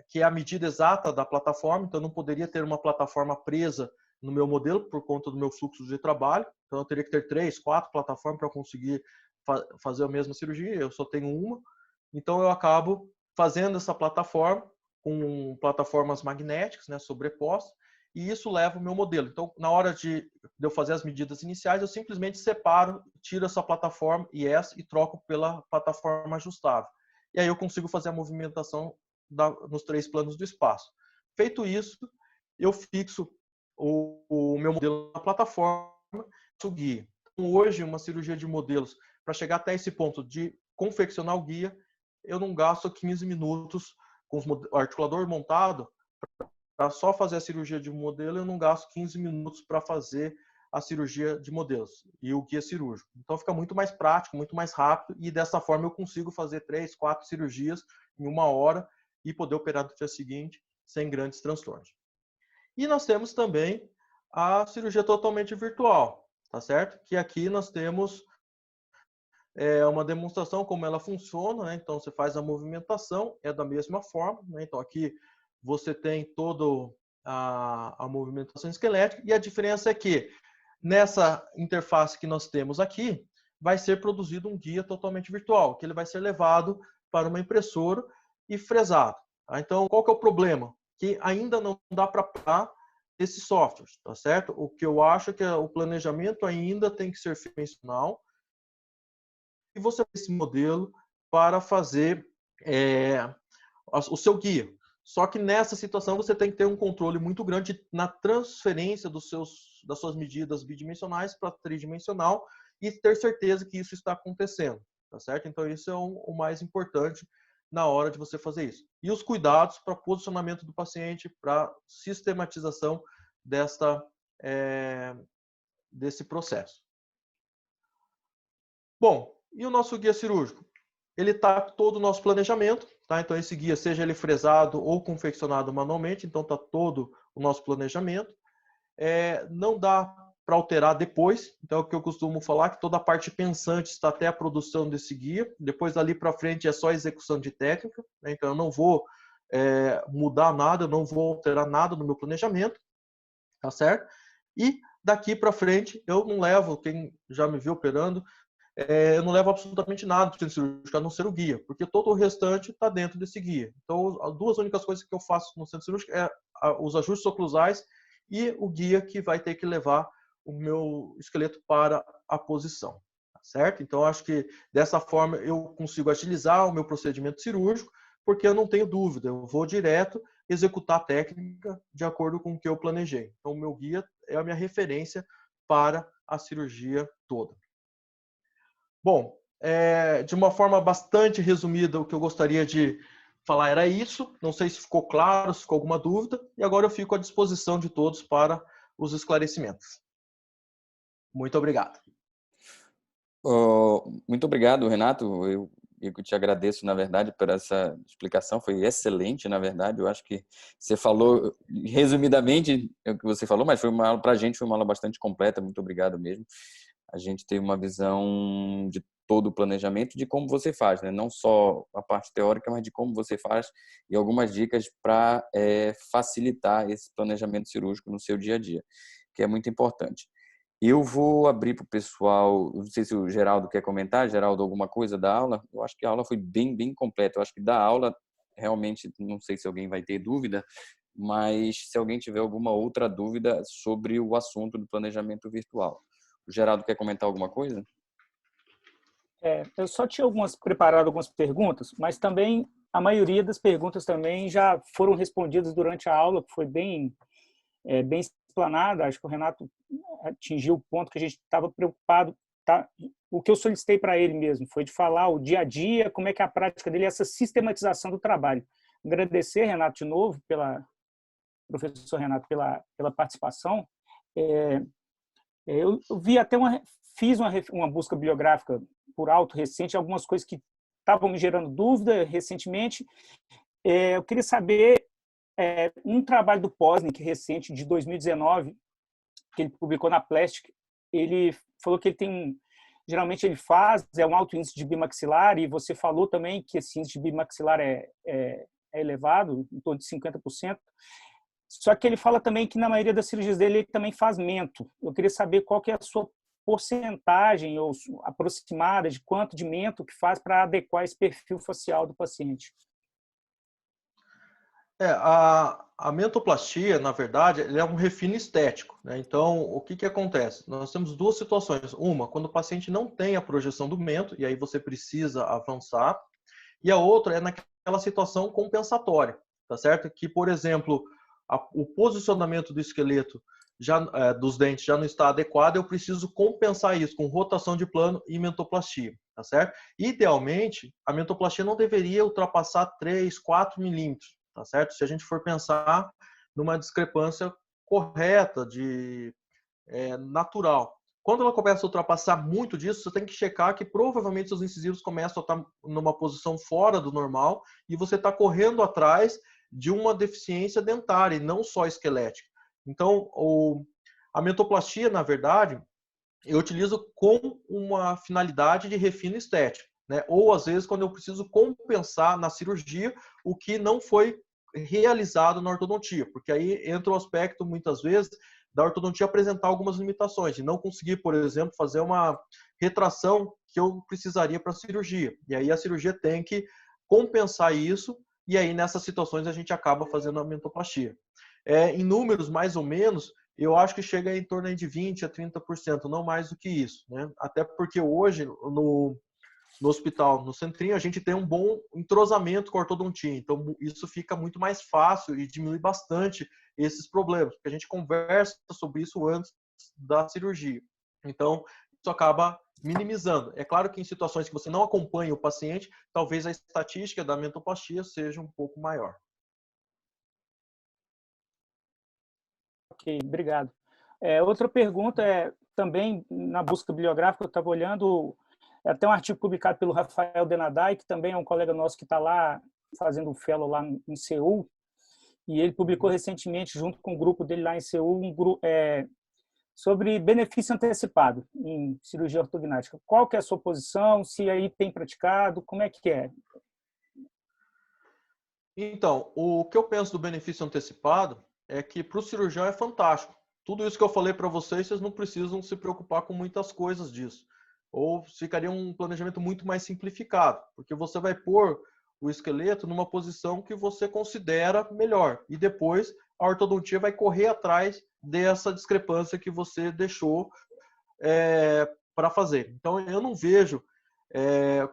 que é a medida exata da plataforma, então eu não poderia ter uma plataforma presa no meu modelo por conta do meu fluxo de trabalho, então eu teria que ter 3, 4 plataformas para conseguir fazer a mesma cirurgia, eu só tenho uma, então eu acabo fazendo essa plataforma com plataformas magnéticas, né, sobrepostas, e isso leva o meu modelo. Então, na hora de eu fazer as medidas iniciais, eu simplesmente separo, tiro essa plataforma e troco pela plataforma ajustável. E aí eu consigo fazer a movimentação nos 3 planos do espaço. Feito isso, eu fixo o meu modelo na plataforma e o guia. Então, hoje, uma cirurgia de modelos, para chegar até esse ponto de confeccionar o guia, eu não gasto 15 minutos com o articulador montado. Para só fazer a cirurgia de modelo, eu não gasto 15 minutos para fazer a cirurgia de modelos e o guia cirúrgico. Então fica muito mais prático, muito mais rápido e dessa forma eu consigo fazer 3, 4 cirurgias em 1 hora e poder operar no dia seguinte sem grandes transtornos. E nós temos também a cirurgia totalmente virtual, tá certo? Que aqui nós temos uma demonstração como ela funciona, né? Então você faz a movimentação, é da mesma forma, né? Então aqui você tem toda a movimentação esquelética e a diferença é que nessa interface que nós temos aqui vai ser produzido um guia totalmente virtual, que ele vai ser levado para uma impressora e fresado. Tá? Então qual que é o problema? Que ainda não dá para aplicar esse software, tá certo? O que eu acho é que o planejamento ainda tem que ser convencional e você tem esse modelo para fazer o seu guia. Só que nessa situação você tem que ter um controle muito grande na transferência das suas medidas bidimensionais para tridimensional e ter certeza que isso está acontecendo, tá certo? Então isso é o mais importante na hora de você fazer isso. E os cuidados para posicionamento do paciente, para sistematização desse processo. Bom, e o nosso guia cirúrgico? Ele está todo o nosso planejamento, tá? Então esse guia, seja ele fresado ou confeccionado manualmente, então está todo o nosso planejamento. Não dá para alterar depois, então é o que eu costumo falar, que toda a parte pensante está até a produção desse guia, depois dali para frente é só execução de técnica, né? Então eu não vou mudar nada, eu não vou alterar nada no meu planejamento, tá certo? E daqui para frente eu não levo, quem já me viu operando, eu não levo absolutamente nada do centro cirúrgico, a não ser o guia, porque todo o restante está dentro desse guia. Então, as 2 únicas coisas que eu faço no centro cirúrgico é os ajustes oclusais e o guia que vai ter que levar o meu esqueleto para a posição, tá certo? Então, acho que dessa forma eu consigo agilizar o meu procedimento cirúrgico, porque eu não tenho dúvida, eu vou direto executar a técnica de acordo com o que eu planejei. Então, o meu guia é a minha referência para a cirurgia toda. Bom, de uma forma bastante resumida, o que eu gostaria de falar era isso. Não sei se ficou claro, se ficou alguma dúvida, e agora eu fico à disposição de todos para os esclarecimentos. Muito obrigado. Muito obrigado, Renato. Eu te agradeço, na verdade, por essa explicação. Foi excelente, na verdade. Eu acho que você falou, resumidamente, é o que você falou, mas foi uma aula, para a gente, foi uma aula bastante completa. Muito obrigado mesmo. A gente tem uma visão de todo o planejamento, de como você faz, né? Não só a parte teórica, mas de como você faz e algumas dicas para facilitar esse planejamento cirúrgico no seu dia a dia, que é muito importante. Eu vou abrir para o pessoal, não sei se o Geraldo quer comentar, Geraldo, alguma coisa da aula. Eu acho que a aula foi bem completa. Eu acho que da aula, realmente, não sei se alguém vai ter dúvida, mas se alguém tiver alguma outra dúvida sobre o assunto do planejamento virtual. O Geraldo quer comentar alguma coisa? Eu só tinha preparado algumas perguntas, mas também a maioria das perguntas também já foram respondidas durante a aula, que foi bem explanada. Acho que o Renato atingiu o ponto que a gente estava preocupado. Tá? O que eu solicitei para ele mesmo foi de falar o dia a dia, como é que é a prática dele, essa sistematização do trabalho. Agradecer, Renato, de novo, professor Renato, pela participação. Eu vi até fiz uma busca bibliográfica por alto recente, algumas coisas que estavam me gerando dúvida recentemente. Eu queria saber um trabalho do Posnick recente, de 2019, que ele publicou na Plastic. Ele falou que ele tem geralmente ele faz um alto índice de bimaxilar, e você falou também que esse índice de bimaxilar é elevado, em torno de 50%. Só que ele fala também que na maioria das cirurgias dele ele também faz mento. Eu queria saber qual que é a sua porcentagem ou aproximada de quanto de mento que faz para adequar esse perfil facial do paciente. A mentoplastia, na verdade, ele é um refino estético, né? Então, o que acontece? Nós temos duas situações. Uma, quando o paciente não tem a projeção do mento, e aí você precisa avançar. E a outra é naquela situação compensatória, tá certo? Que, por exemplo, o posicionamento do esqueleto dos dentes já não está adequado, eu preciso compensar isso com rotação de plano e mentoplastia, tá certo? Idealmente, a mentoplastia não deveria ultrapassar 3, 4 milímetros, tá certo? Se a gente for pensar numa discrepância correta, natural. Quando ela começa a ultrapassar muito disso, você tem que checar que provavelmente seus incisivos começam a estar numa posição fora do normal e você está correndo atrás de uma deficiência dentária e não só esquelética. Então, a mentoplastia, na verdade, eu utilizo com uma finalidade de refino estético, né? Ou às vezes quando eu preciso compensar na cirurgia o que não foi realizado na ortodontia, porque aí entra o aspecto, muitas vezes, da ortodontia apresentar algumas limitações, de não conseguir, por exemplo, fazer uma retração que eu precisaria para a cirurgia. E aí a cirurgia tem que compensar isso, e aí nessas situações a gente acaba fazendo a mentoplastia. Em números, mais ou menos, eu acho que chega em torno de 20% a 30%, não mais do que isso, né? Até porque hoje, no hospital, no centrinho, a gente tem um bom entrosamento com a ortodontia. Então, isso fica muito mais fácil e diminui bastante esses problemas, porque a gente conversa sobre isso antes da cirurgia. Então, isso acaba minimizando. É claro que em situações que você não acompanha o paciente, talvez a estatística da mentoplastia seja um pouco maior. Ok, obrigado. Outra pergunta também na busca bibliográfica, eu estava olhando até um artigo publicado pelo Rafael Denadai, que também é um colega nosso que está lá fazendo um fellow lá em Seul, e ele publicou recentemente, junto com o grupo dele lá em Seul, sobre benefício antecipado em cirurgia ortognática. Qual que é a sua posição? Se aí tem praticado? Como é que é? Então, o que eu penso do benefício antecipado é que para o cirurgião é fantástico. Tudo isso que eu falei para vocês, vocês não precisam se preocupar com muitas coisas disso. Ou ficaria um planejamento muito mais simplificado, porque você vai pôr o esqueleto numa posição que você considera melhor. E depois a ortodontia vai correr atrás dessa discrepância que você deixou para fazer. Então, eu não vejo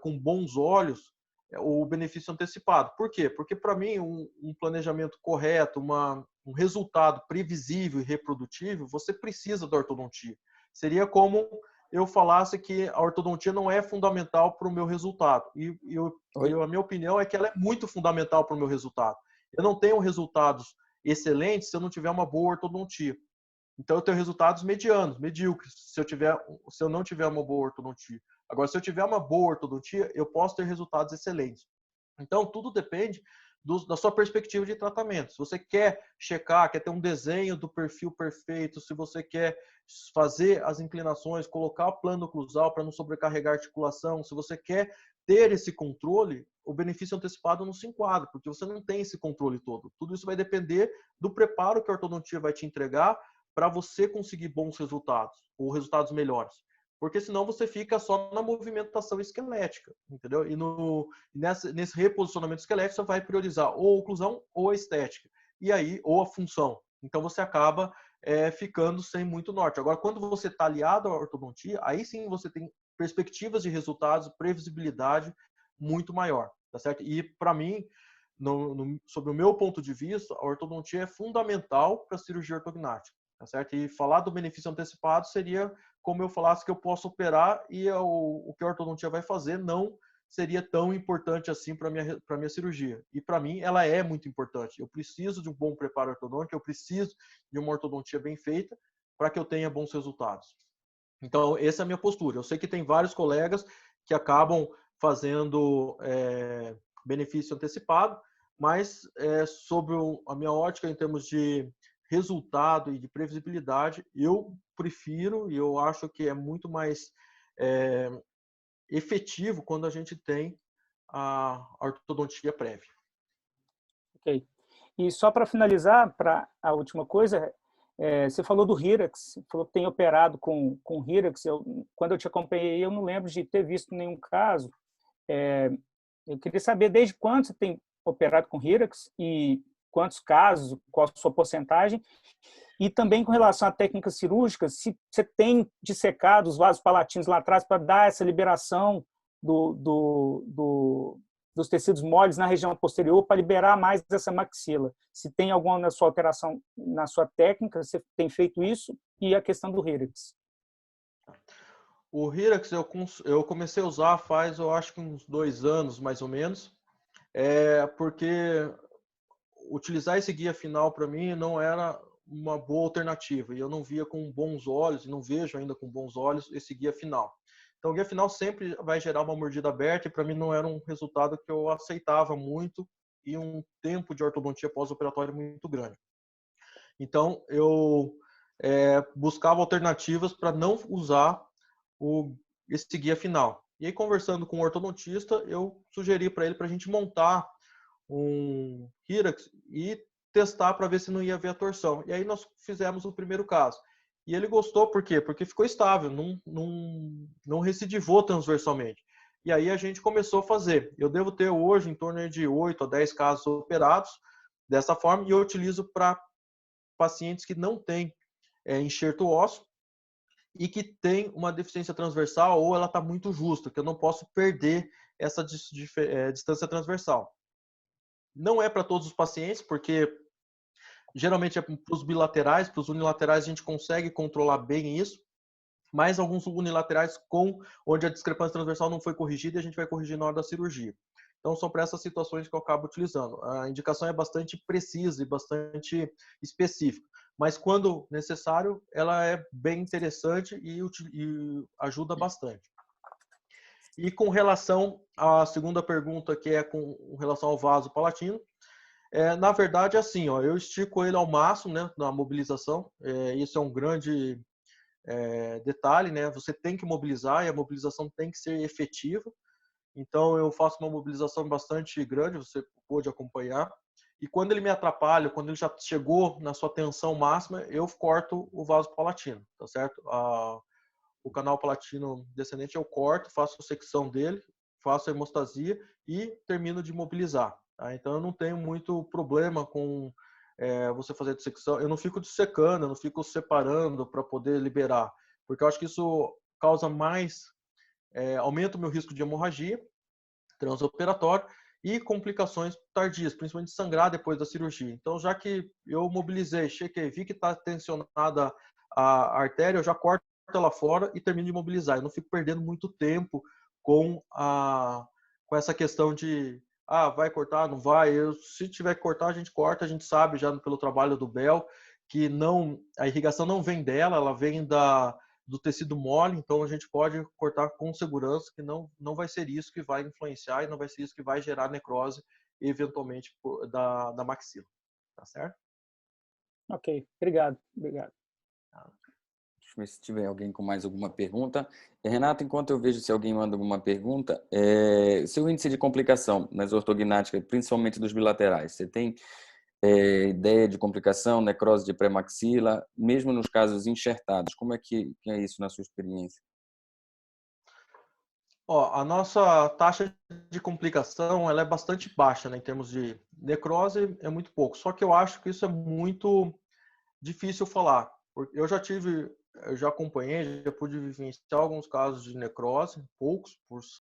com bons olhos o benefício antecipado. Por quê? Porque, para mim, um planejamento correto, um resultado previsível e reprodutível, você precisa da ortodontia. Seria como eu falasse que a ortodontia não é fundamental para o meu resultado. A minha opinião é que ela é muito fundamental para o meu resultado. Eu não tenho resultados excelentes se eu não tiver uma boa ortodontia. Então, eu tenho resultados medianos, medíocres, se eu não tiver uma boa ortodontia. Agora, se eu tiver uma boa ortodontia, eu posso ter resultados excelentes. Então, tudo depende da sua perspectiva de tratamento. Se você quer checar, quer ter um desenho do perfil perfeito, se você quer fazer as inclinações, colocar o plano oclusal para não sobrecarregar a articulação, se você quer ter esse controle, o benefício antecipado não se enquadra, porque você não tem esse controle todo. Tudo isso vai depender do preparo que a ortodontia vai te entregar para você conseguir bons resultados, ou resultados melhores. Porque senão você fica só na movimentação esquelética, entendeu? E nesse reposicionamento esquelético você vai priorizar ou a oclusão ou a estética. E aí, ou a função. Então você acaba ficando sem muito norte. Agora, quando você está aliado à ortodontia, aí sim você tem perspectivas de resultados, previsibilidade muito maior, tá certo? E para mim, sobre o meu ponto de vista, a ortodontia é fundamental para a cirurgia ortognática, tá certo? E falar do benefício antecipado seria como eu falasse que eu posso operar e o que a ortodontia vai fazer não seria tão importante assim para minha cirurgia. E para mim ela é muito importante. Eu preciso de um bom preparo ortodôntico, eu preciso de uma ortodontia bem feita para que eu tenha bons resultados. Então, essa é a minha postura. Eu sei que tem vários colegas que acabam fazendo benefício antecipado, mas sobre a minha ótica em termos de resultado e de previsibilidade, eu prefiro e eu acho que é muito mais efetivo quando a gente tem a ortodontia prévia. Ok. E só para finalizar, para a última coisa, você falou do Hyrax, falou que tem operado com Hyrax. Quando eu te acompanhei, eu não lembro de ter visto nenhum caso. Eu queria saber desde quando você tem operado com Hyrax e quantos casos, qual a sua porcentagem, e também com relação à técnica cirúrgica, se você tem dissecado os vasos palatinos lá atrás para dar essa liberação dos tecidos moles na região posterior para liberar mais dessa maxila. Se tem alguma na sua alteração, na sua técnica, você tem feito isso, e a questão do Hyrax. O Hyrax eu comecei a usar faz, eu acho que uns 2 anos, mais ou menos, porque utilizar esse guia final para mim não era uma boa alternativa e eu não via com bons olhos, e não vejo ainda com bons olhos esse guia final. Então o guia final sempre vai gerar uma mordida aberta e para mim não era um resultado que eu aceitava muito e um tempo de ortodontia pós-operatória muito grande. Então eu buscava alternativas para não usar esse guia final. E aí conversando com o ortodontista, eu sugeri para ele para a gente montar um Hyrax e testar para ver se não ia haver a torção. E aí nós fizemos o primeiro caso. E ele gostou, por quê? Porque ficou estável, não recidivou transversalmente. E aí a gente começou a fazer. Eu devo ter hoje em torno de 8 a 10 casos operados dessa forma, e eu utilizo para pacientes que não têm enxerto ósseo e que tem uma deficiência transversal ou ela está muito justa, que eu não posso perder essa distância transversal. Não é para todos os pacientes, porque geralmente é para os bilaterais, para os unilaterais a gente consegue controlar bem isso, mas alguns unilaterais onde a discrepância transversal não foi corrigida e a gente vai corrigir na hora da cirurgia. Então são para essas situações que eu acabo utilizando. A indicação é bastante precisa e bastante específica, mas quando necessário ela é bem interessante e ajuda bastante. E com relação à segunda pergunta, que é com relação ao vaso palatino, na verdade, assim, eu estico ele ao máximo, né, na mobilização. Isso é um grande detalhe, né? Você tem que mobilizar e a mobilização tem que ser efetiva. Então, eu faço uma mobilização bastante grande, você pode acompanhar. E quando ele me atrapalha, quando ele já chegou na sua tensão máxima, eu corto o vaso palatino, tá certo? O canal palatino descendente eu corto, faço a secção dele, faço a hemostasia e termino de mobilizar. Tá? Então eu não tenho muito problema com você fazer dissecção. Eu não fico dissecando, eu não fico separando para poder liberar, porque eu acho que isso causa mais, aumenta o meu risco de hemorragia transoperatória e complicações tardias, principalmente sangrar depois da cirurgia. Então, já que eu mobilizei, chequei, vi que está tensionada a artéria, eu já corto ela fora e termino de imobilizar. Eu não fico perdendo muito tempo com essa questão de vai cortar, não vai. Se tiver que cortar, a gente corta. A gente sabe já pelo trabalho do Bel que a irrigação não vem dela, ela vem do tecido mole, então a gente pode cortar com segurança, que não vai ser isso que vai influenciar e não vai ser isso que vai gerar necrose, eventualmente, da maxila. Tá certo? Ok, obrigado. Obrigado. Deixa eu ver se tiver alguém com mais alguma pergunta. Renato, enquanto eu vejo se alguém manda alguma pergunta, seu índice de complicação nas ortognáticas, principalmente dos bilaterais, você tem ideia de complicação, necrose de pré-maxila, mesmo nos casos enxertados? Como é que é isso na sua experiência? A nossa taxa de complicação ela é bastante baixa, né, em termos de necrose, é muito pouco. Só que eu acho que isso é muito difícil falar. Porque eu já acompanhei, já pude vivenciar alguns casos de necrose, poucos,